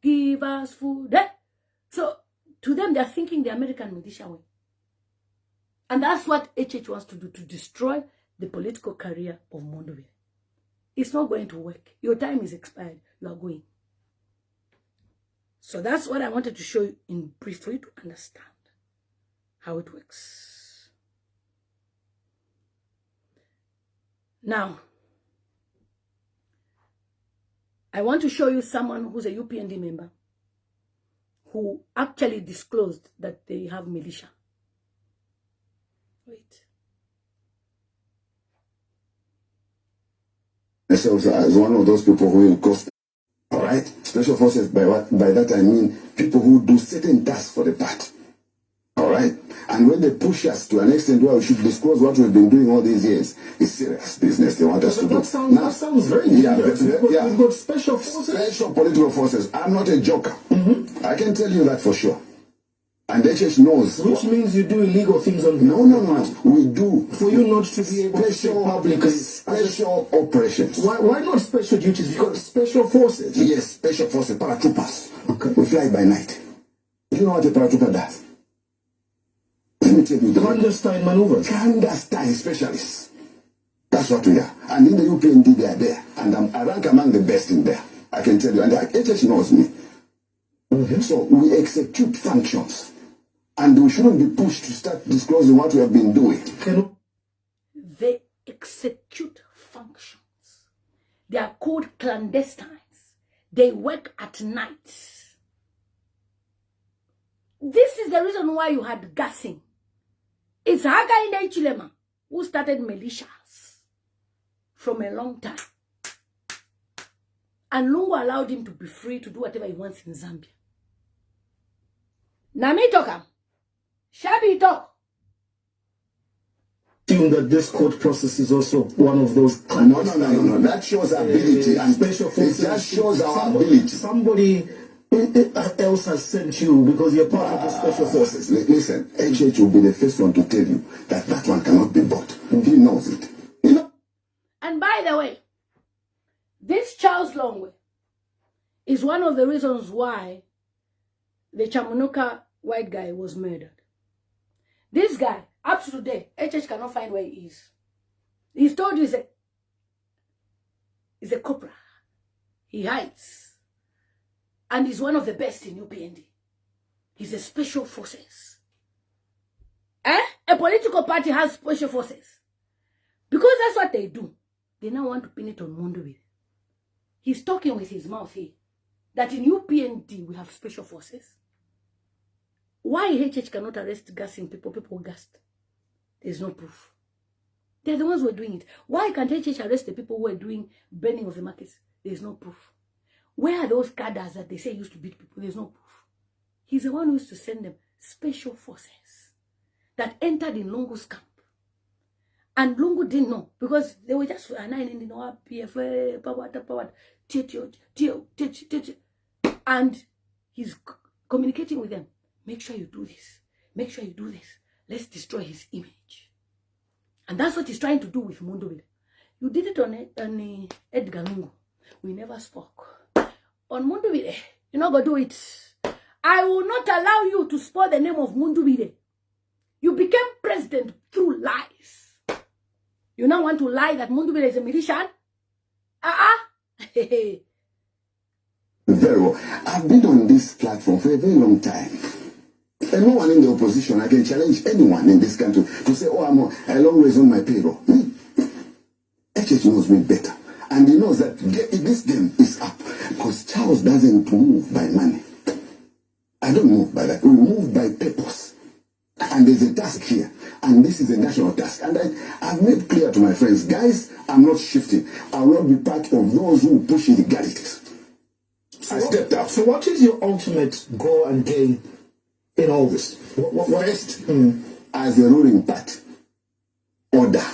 Give us food. So to them, they're thinking the American militia way. And that's what HH wants to do, to destroy the political career of Mundubile. It's not going to work. Your time is expired. You are going. So that's what I wanted to show you in brief for you to understand how it works. Now, I want to show you someone who's a UPND member who actually disclosed that they have militia. Wait. Myself as one of those people who encourage, all right, special forces. By that I mean people who do certain tasks for the party. All right, And when they push us to an extent where we should disclose what we've been doing all these years, it's serious business they want us to do. That sounds very dangerous. We've got special forces. Special political forces. I'm not a joker. I can tell you that for sure. And HH knows. Which means you do illegal things on behalf No. We do. For you not to be able to say publicly. Special operations. Why not special duties? Because special forces. Yes, special forces, paratroopers. Okay. We fly by night. You know what a paratrooper does? Let me tell you. Clandestine maneuvers. Clandestine specialists. That's what we are. And in the UPND, they are there. And I rank among the best in there. I can tell you. And HH knows me. So we execute functions. And we shouldn't be pushed to start disclosing what we have been doing. They execute functions. They are called clandestines. They work at night. This is the reason why you had gassing. It's Hakainde Hichilema who started militias from a long time. And Lungu allowed him to be free to do whatever he wants in Zambia. Nami toka. Shabi talk. Assume that this court process is also one of those. No. That shows ability and special forces. It just shows our ability. Somebody else has sent you because you're part of the special forces. Listen, HH will be the first one to tell you that that one cannot be bought. He knows it. And by the way, this Charles Longwe is one of the reasons why the Chamunuka white guy was murdered. This guy, up to today, HH cannot find where he is. He's told you he's a cobra. He hides. And he's one of the best in UPND. He's a special forces. A political party has special forces. Because that's what they do. They now want to pin it on Mundubile. He's talking with his mouth here. That in UPND we have special forces. Why HH cannot arrest gassing people? People gassed. There's no proof. They're the ones who are doing it. Why can't HH arrest the people who are doing burning of the markets? There's no proof. Where are those cadres that they say used to beat people? There's no proof. He's the one who used to send them special forces that entered in Lungu's camp. And Lungu didn't know because they were just announcing, PFA, power, and he's communicating with them. Make sure you do this. Make sure you do this. Let's destroy his image. And that's what he's trying to do with Mundubile. You did it on Edgar Lungu. We never spoke. On Mundubile, you're not going to do it. I will not allow you to spoil the name of Mundubile. You became president through lies. You now want to lie that Mundubile is a militian? Very well. I've been on this platform for a very long time. And no one in the opposition, I can challenge anyone in this country to say, oh, I'm a long ways on my payroll. HH knows me better. And he knows that this game is up. Because Charles doesn't move by money. I don't move by that. We move by purpose. And there's a task here. And this is a national task. And I've made clear to my friends, guys, I'm not shifting. I will not be part of those who push illegalities. I stepped out. So what is your ultimate goal and gain in all this? First, as a ruling party, order.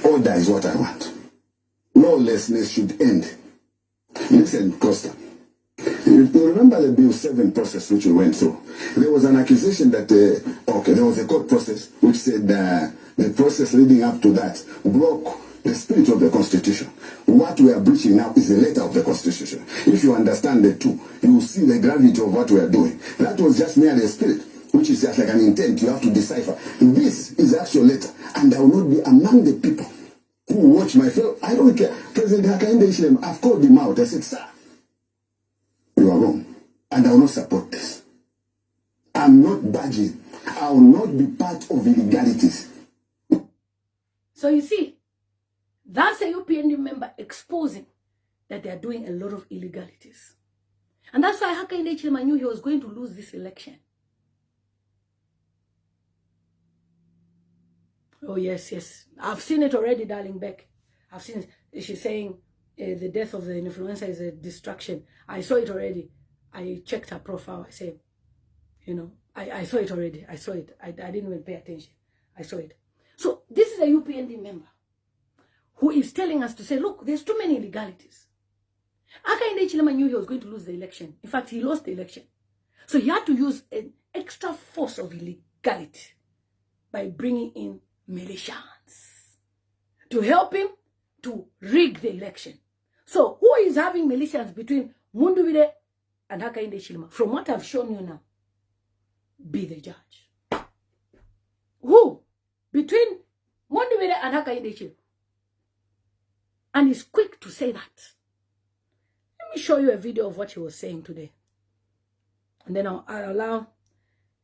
Order is what I want. Lawlessness should end. Listen, Costa. You remember the Bill 7 process which we went through? There was an accusation that, there was a court process which said the process leading up to that broke the spirit of the Constitution. What we are breaching now is the letter of the Constitution. If you understand the two, you will see the gravity of what we are doing. That was just merely a spirit, which is just like an intent you have to decipher. This is actual letter, and I will not be among the people who watch my film. I don't care. President Hakainde Hichilema, I've called him out. I said, sir, you are wrong, and I will not support this. I'm not budging. I will not be part of illegalities. So you see, that's a UPND member exposing that they are doing a lot of illegalities. And that's why Hakainde Hichilema knew he was going to lose this election. Oh, yes. I've seen it already, darling Beck. I've seen it. She's saying the death of the influencer is a distraction. I saw it already. I checked her profile. I said, I saw it already. I saw it. I didn't even pay attention. I saw it. So this is a UPND member who is telling us to say, look, there's too many illegalities. Hakainde Hichilema knew he was going to lose the election. In fact, he lost the election. So he had to use an extra force of illegality by bringing in militias to help him to rig the election. So who is having militias between Mundubile and Hakainde Hichilema? From what I've shown you now, be the judge. Who? Between Mundubile and Hakainde Hichilema. And he's quick to say that. Let me show you a video of what he was saying today. And then I'll allow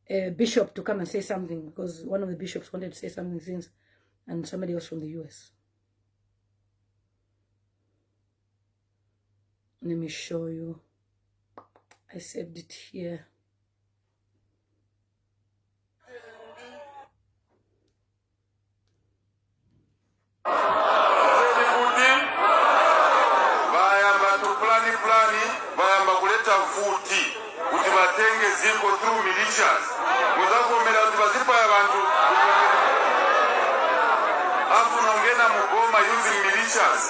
a bishop to come and say something, because one of the bishops wanted to say something since, and somebody else from the US. Let me show you. I saved it here. Through militias. Using militias.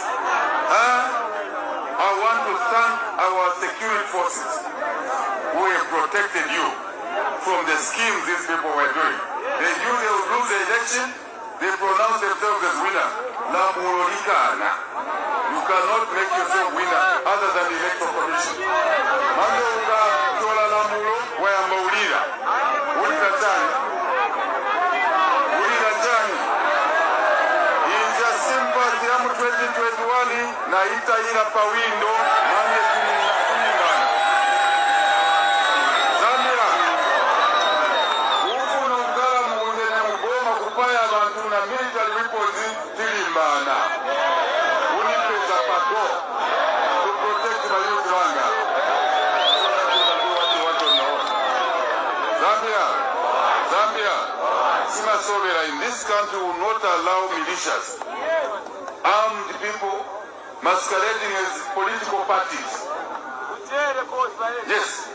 I want to thank our security forces who have protected you from the schemes these people were doing. They knew they would lose the election. They pronounced themselves as winner. You cannot make yourself winner other than the electoral commission. In this country will not allow militias, armed people masquerading as political parties. Yes.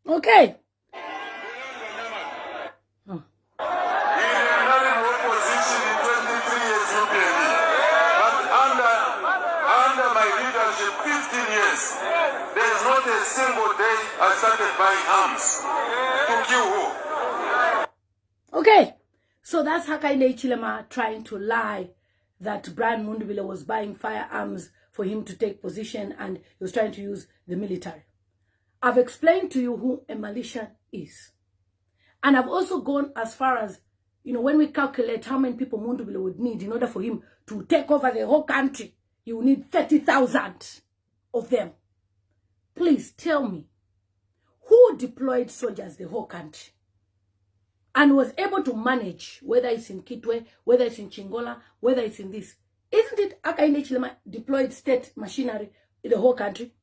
Okay. Okay, so that's Hakainde Hichilema trying to lie that Brian Mundubile was buying firearms for him to take position, and he was trying to use the military. I've explained to you who a militia is. And I've also gone as far as, when we calculate how many people Mundubile would need in order for him to take over the whole country, he would need 30,000 of them. Please tell me, who deployed soldiers the whole country and was able to manage, whether it's in Kitwe, whether it's in Chingola, whether it's in this? Isn't it Hakainde Hichilema deployed state machinery in the whole country?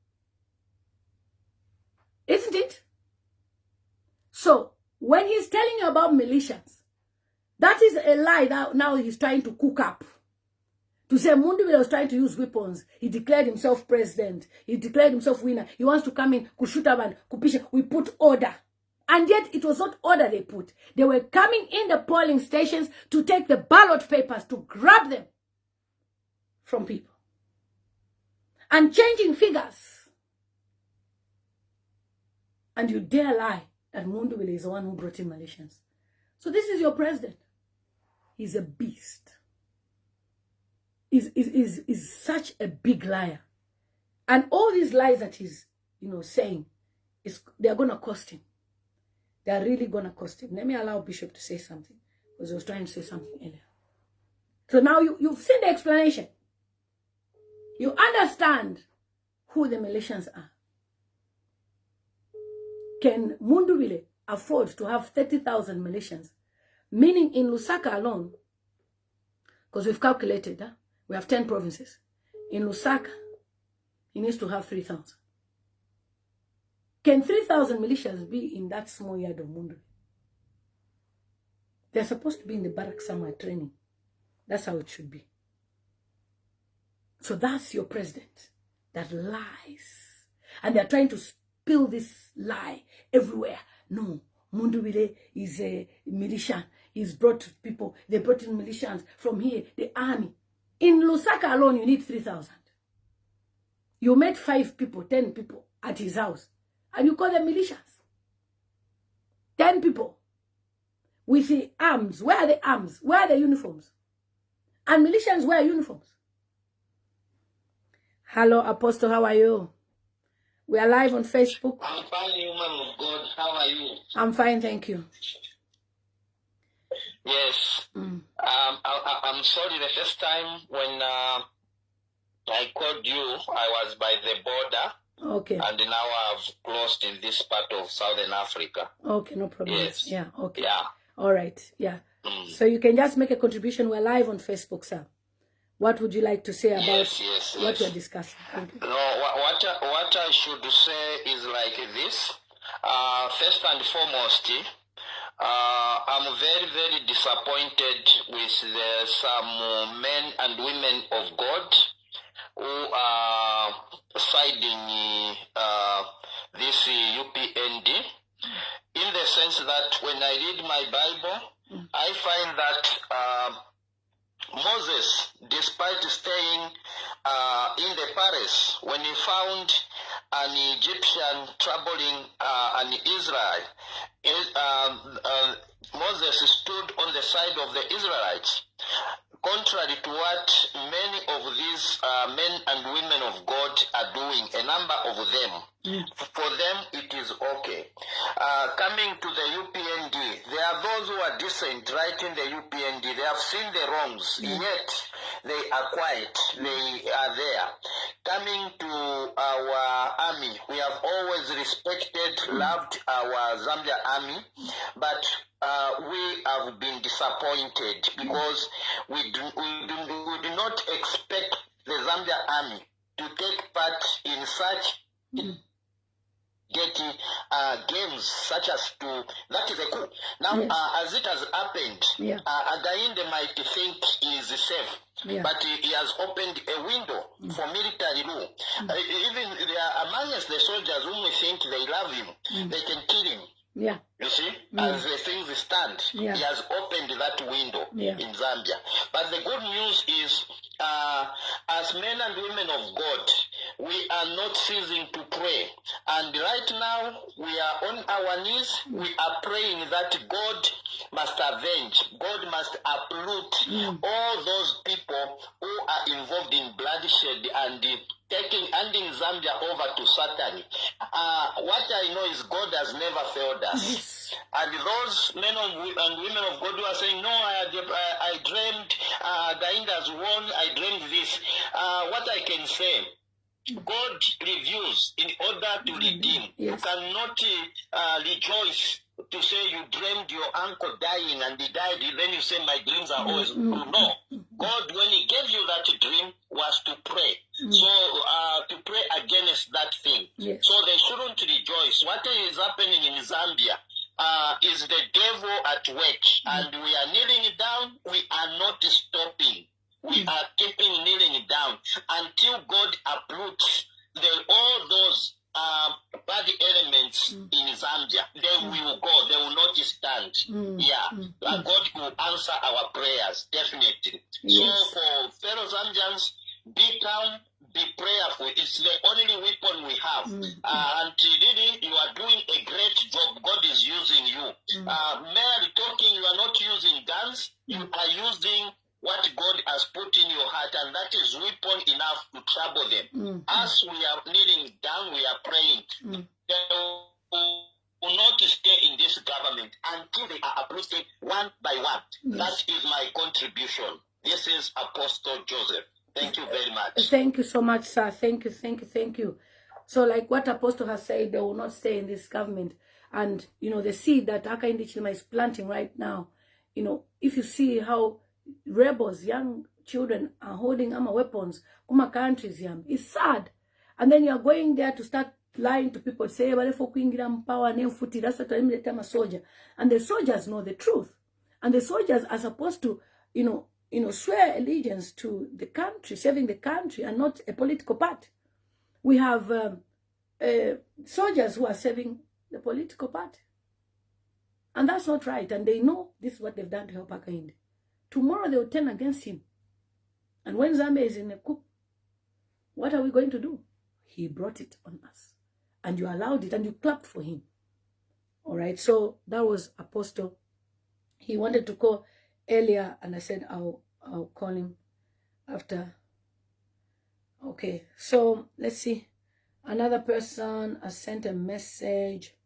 Isn't it? So, when he's telling you about militias, that is a lie that now he's trying to cook up. To say Mundubile was trying to use weapons. He declared himself president. He declared himself winner. He wants to come in, kushutaban, kupisha. We put order. And yet it was not order they put. They were coming in the polling stations to take the ballot papers, to grab them from people. And changing figures. And you dare lie that Mundubile is the one who brought in Malaysians. So this is your president. He's a beast. Is such a big liar. And all these lies that he's, saying, they're going to cost him. They're really going to cost him. Let me allow Bishop to say something, because he was trying to say something earlier. So now you've seen the explanation. You understand who the militias are. Can Mundubile afford to have 30,000 militias? Meaning in Lusaka alone, because we've calculated, we have 10 provinces. In Lusaka, he needs to have 3,000. Can 3,000 militias be in that small yard of Mundubile? They're supposed to be in the barracks somewhere training. That's how it should be. So that's your president that lies. And they're trying to spill this lie everywhere. No, Mundubile is a militia. He's brought people. They brought in militians from here, the army. In Lusaka alone, you need 3,000. You met 5 people, 10 people at his house. And you call them militias. 10 people. With the arms. Where are the arms? Where are the uniforms? And militians wear uniforms. Hello, Apostle, how are you? We are live on Facebook. I'm fine, woman of God. How are you? I'm fine, thank you. Yes. I'm sorry, the first time when I called you, I was by the border. Okay. And now I've closed in this part of Southern Africa. Okay, no problem. Yes. Yeah, okay. Yeah. All right, yeah. So you can just make a contribution. We're live on Facebook, sir. What would you like to say about what we're discussing? Thank you. No, what I should say is like this. First and foremost, I'm very, very disappointed with some men and women of God who are siding this UPND, in the sense that when I read my Bible, I find that Moses, despite staying in the palace, when he found an Egyptian troubling an Israel, Moses stood on the side of the Israelites. Contrary to what many of these men and women of God are doing, a number of them, for them it is okay. Coming to the UPND, there are those who are decent right in the UPND. They have seen the wrongs, yet they are quiet. They are there. Coming to our army, we have always respected, loved our Zambia army, but we have been disappointed because we do not expect the Zambia army to take part in such getting games such as to that is a coup. Now, as it has happened, Againde might think he is safe. But he has opened a window for military rule. Even there are amongst the soldiers whom we think they love him, they can kill him. You see, as the things stand, he has opened that window in Zambia. But the good news is, as men and women of God, we are not ceasing to pray. And right now, we are on our knees. We are praying that God must avenge, God must uproot all those people who are involved in bloodshed and handing Zambia over to Satan. What I know is God has never failed us. And those men and women of God who are saying, no, I dreamed, Gainda has won, I dreamed this. What I can say, God reviews in order to redeem. You cannot rejoice to say you dreamed your uncle dying and he died, then you say my dreams are always true. No. God, when he gave you that dream, was to pray. So to pray against that thing. So they shouldn't rejoice. What is happening in Zambia is the devil at work. And we are kneeling down. We are not stopping. We are keeping kneeling down until God uproots all those bad elements in Zambia. They will go. They will not stand. God will answer our prayers, definitely. So for fellow Zambians, be calm, be prayerful. It's the only weapon we have. And really, you are doing a great job. God is using you. Merely talking, you are not using guns. You are using what God has put in your heart, and that is weapon enough to trouble them. As we are kneeling down, we are praying. They will not stay in this government until they are uprooted one by one. That is my contribution. This is Apostle Joseph. Thank you very much. Thank you so much, sir. Thank you. So like what Apostle has said, they will not stay in this government. And, you know, the seed that Hakainde Hichilema is planting right now, you know, if you see how rebels, young children are holding armor weapons, kuma countries, it's sad. And then you are going there to start lying to people, say, that's what I'm a soldier. And the soldiers know the truth. And the soldiers are supposed to, you know, swear allegiance to the country, serving the country, and not a political party. We have soldiers who are serving the political party. And that's not right. And they know this is what they've done to help Hakainde. Tomorrow they will turn against him. And when Zambia is in a coup, what are we going to do? He brought it on us. And you allowed it and you clapped for him. All right. So that was Apostle. He wanted to call earlier and I said I'll call him after. Okay. So let's see. Another person has sent a message.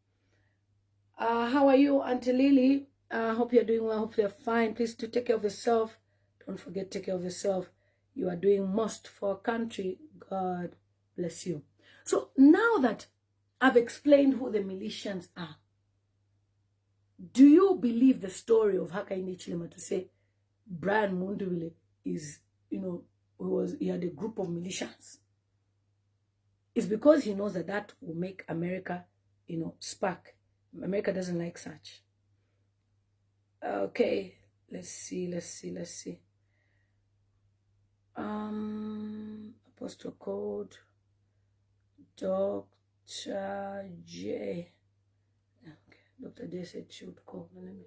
How are you, Auntie Lily? Hope you're doing well. Hope you're fine. Please do take care of yourself. Don't forget to take care of yourself. You are doing most for our country. God bless you. So now that I've explained who the militians are, do you believe the story of Hakainde Hichilema to say Brian Mundubile is, he had a group of militians? It's because he knows that will make America, spark. America doesn't like such. Okay, let's see. Apostle code, Dr. J. Okay, Dr. J said she would call. Let me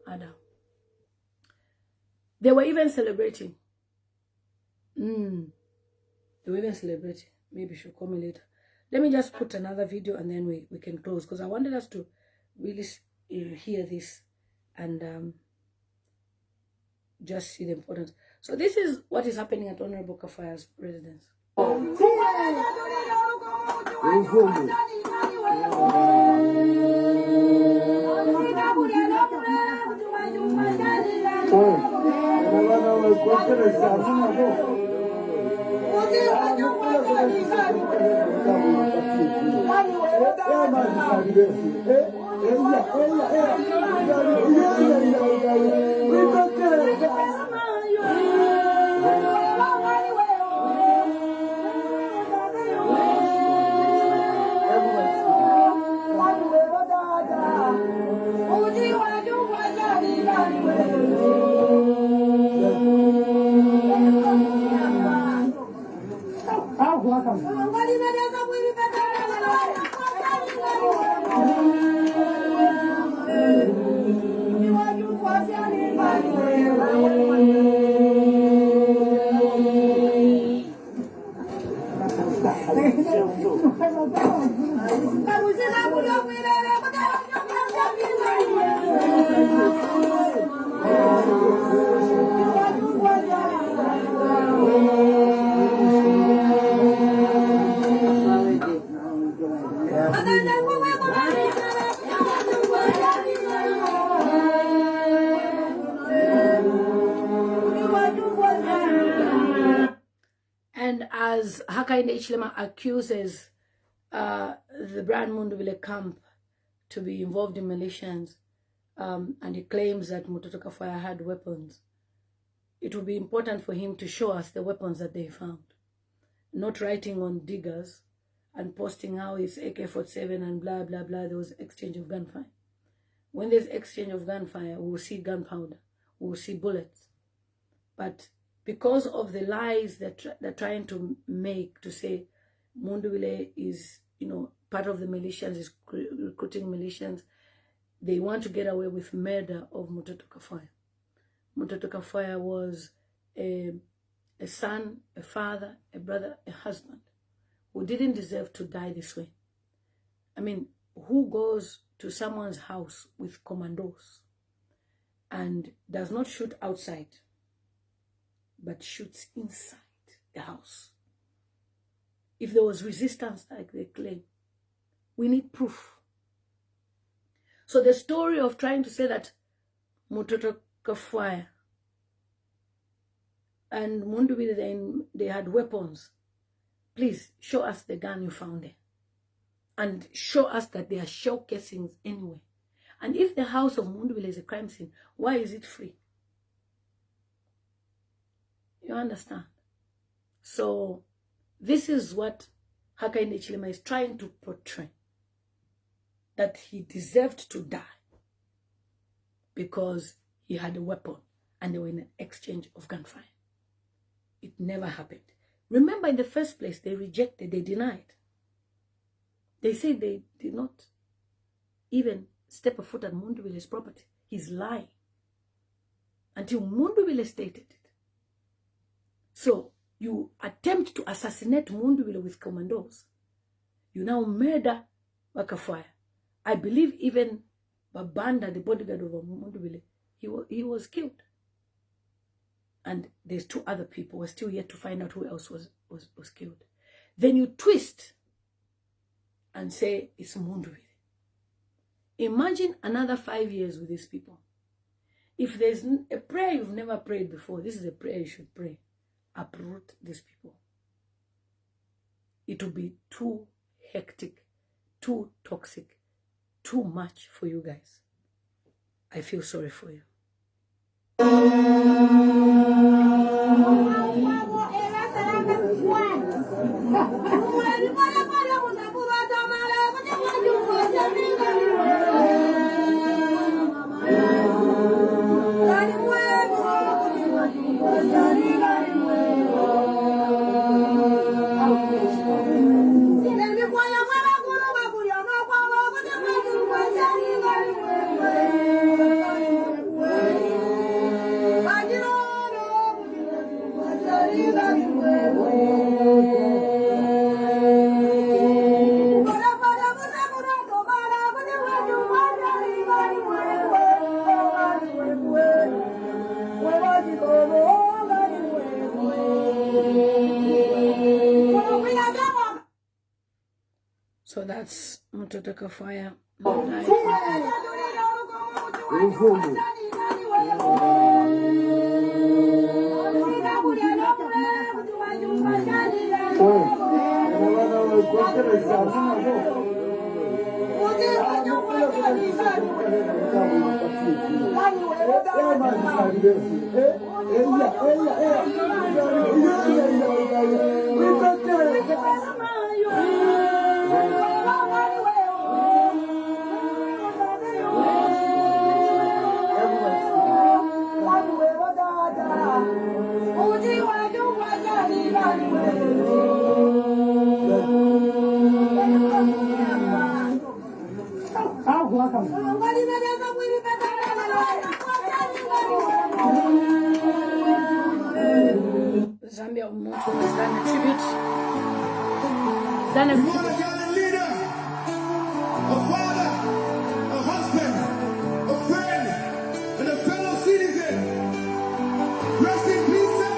add up. They were even celebrating. They were even celebrating. Maybe she'll call me later. Let me just put another video and then we can close, because I wanted us to really hear this and just see the importance. So this is what is happening at Honorable Kafwaya's residence. And as Hakainde Hichilema accuses the Brian Mundubile camp to be involved in militias, and he claims that Mutoto Kafwaya had weapons, it will be important for him to show us the weapons that they found. Not writing on diggers and posting how it's AK-47 and blah, blah, blah. There was exchange of gunfire. When there's exchange of gunfire, we will see gunpowder. We will see bullets. But because of the lies that they're trying to make, to say Mundubile is, part of the militias, is recruiting militias, they want to get away with murder of Mutoto Kafwaya. Mutoto Kafwaya was a son, a father, a brother, a husband who didn't deserve to die this way. I mean, who goes to someone's house with commandos and does not shoot outside, but shoots inside the house? If there was resistance like they claim, we need proof. So the story of trying to say that Mutoto Kafwaya and Mundubile, they had weapons, please show us the gun you found there. And show us that there are shell casings anyway. And if the house of Mundubile is a crime scene, why is it free? You understand? So this is what Hakainde Hichilema is trying to portray. That he deserved to die because he had a weapon and they were in an exchange of gunfire. It never happened. Remember, in the first place, they rejected, they denied. They said they did not even step a foot on Mundubile's property. He's lying. Until Mundubile stated it. So, you attempt to assassinate Mundubile with commandos. You now murder Kafwaya. I believe even Babanda, the bodyguard of Mundubile, he was killed. And there's 2 other people. We're still yet to find out who else was killed. Then you twist and say it's Mundubile. Imagine another 5 years with these people. If there's a prayer you've never prayed before, this is a prayer you should pray. Uproot these people. It will be too hectic, too toxic, too much for you guys. I feel sorry for you. So that's Mtoto Kafwaya. Zambia Moto has done a tribute. Done a leader, a father, a husband, a friend, and a fellow citizen. Rest in peace, sir.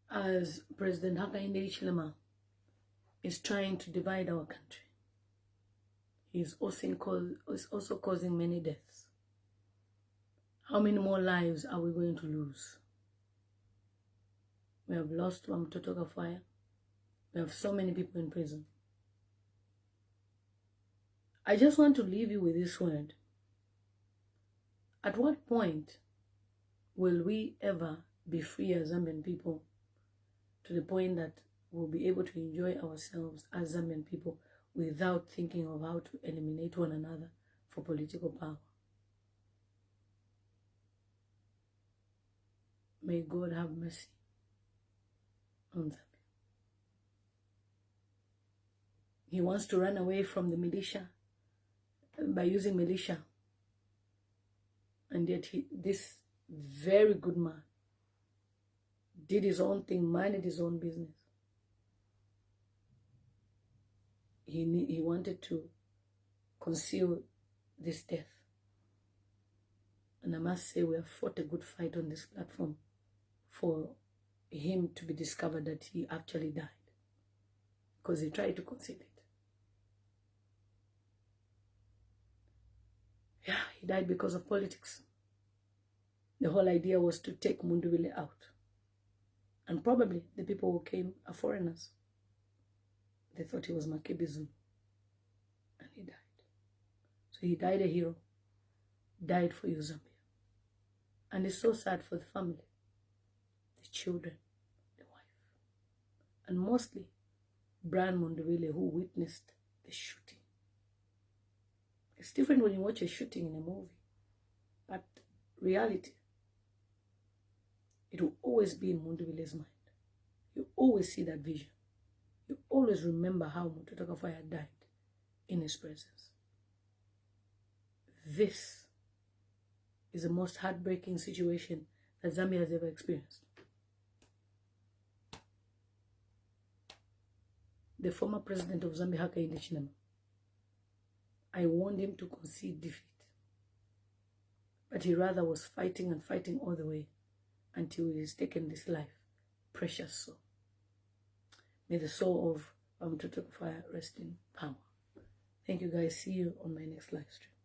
As President Hichilema is trying to divide our country, he is also causing many deaths. How many more lives are we going to lose? We have lost Kafwaya. We have so many people in prison. I just want to leave you with this word. At what point will we ever be free as Zambian people, to the point that we'll be able to enjoy ourselves as Zambian people without thinking of how to eliminate one another for political power? May God have mercy on Zambia. He wants to run away from the militia by using militia. And yet this very good man did his own thing, minded his own business. He wanted to conceal this death. And I must say, we have fought a good fight on this platform for him to be discovered that he actually died, because he tried to conceal it. Yeah, he died because of politics. The whole idea was to take Mundubile out. And probably the people who came are foreigners. They thought he was Makebizum. And he died. So he died a hero. Died for you, Zambia. And it's so sad for the family, the children, the wife. And mostly Brian Mundubile, who witnessed the shooting. It's different when you watch a shooting in a movie. But reality, it will always be in Mundubile's mind. You always see that vision. You always remember how Kafwaya died in his presence. This is the most heartbreaking situation that Zambia has ever experienced. The former president of Zambia, Hichilema, I warned him to concede defeat. But he rather was fighting and fighting all the way until he has taken this life, precious soul. May the soul of Kafwaya rest in power. Thank you guys. See you on my next live stream.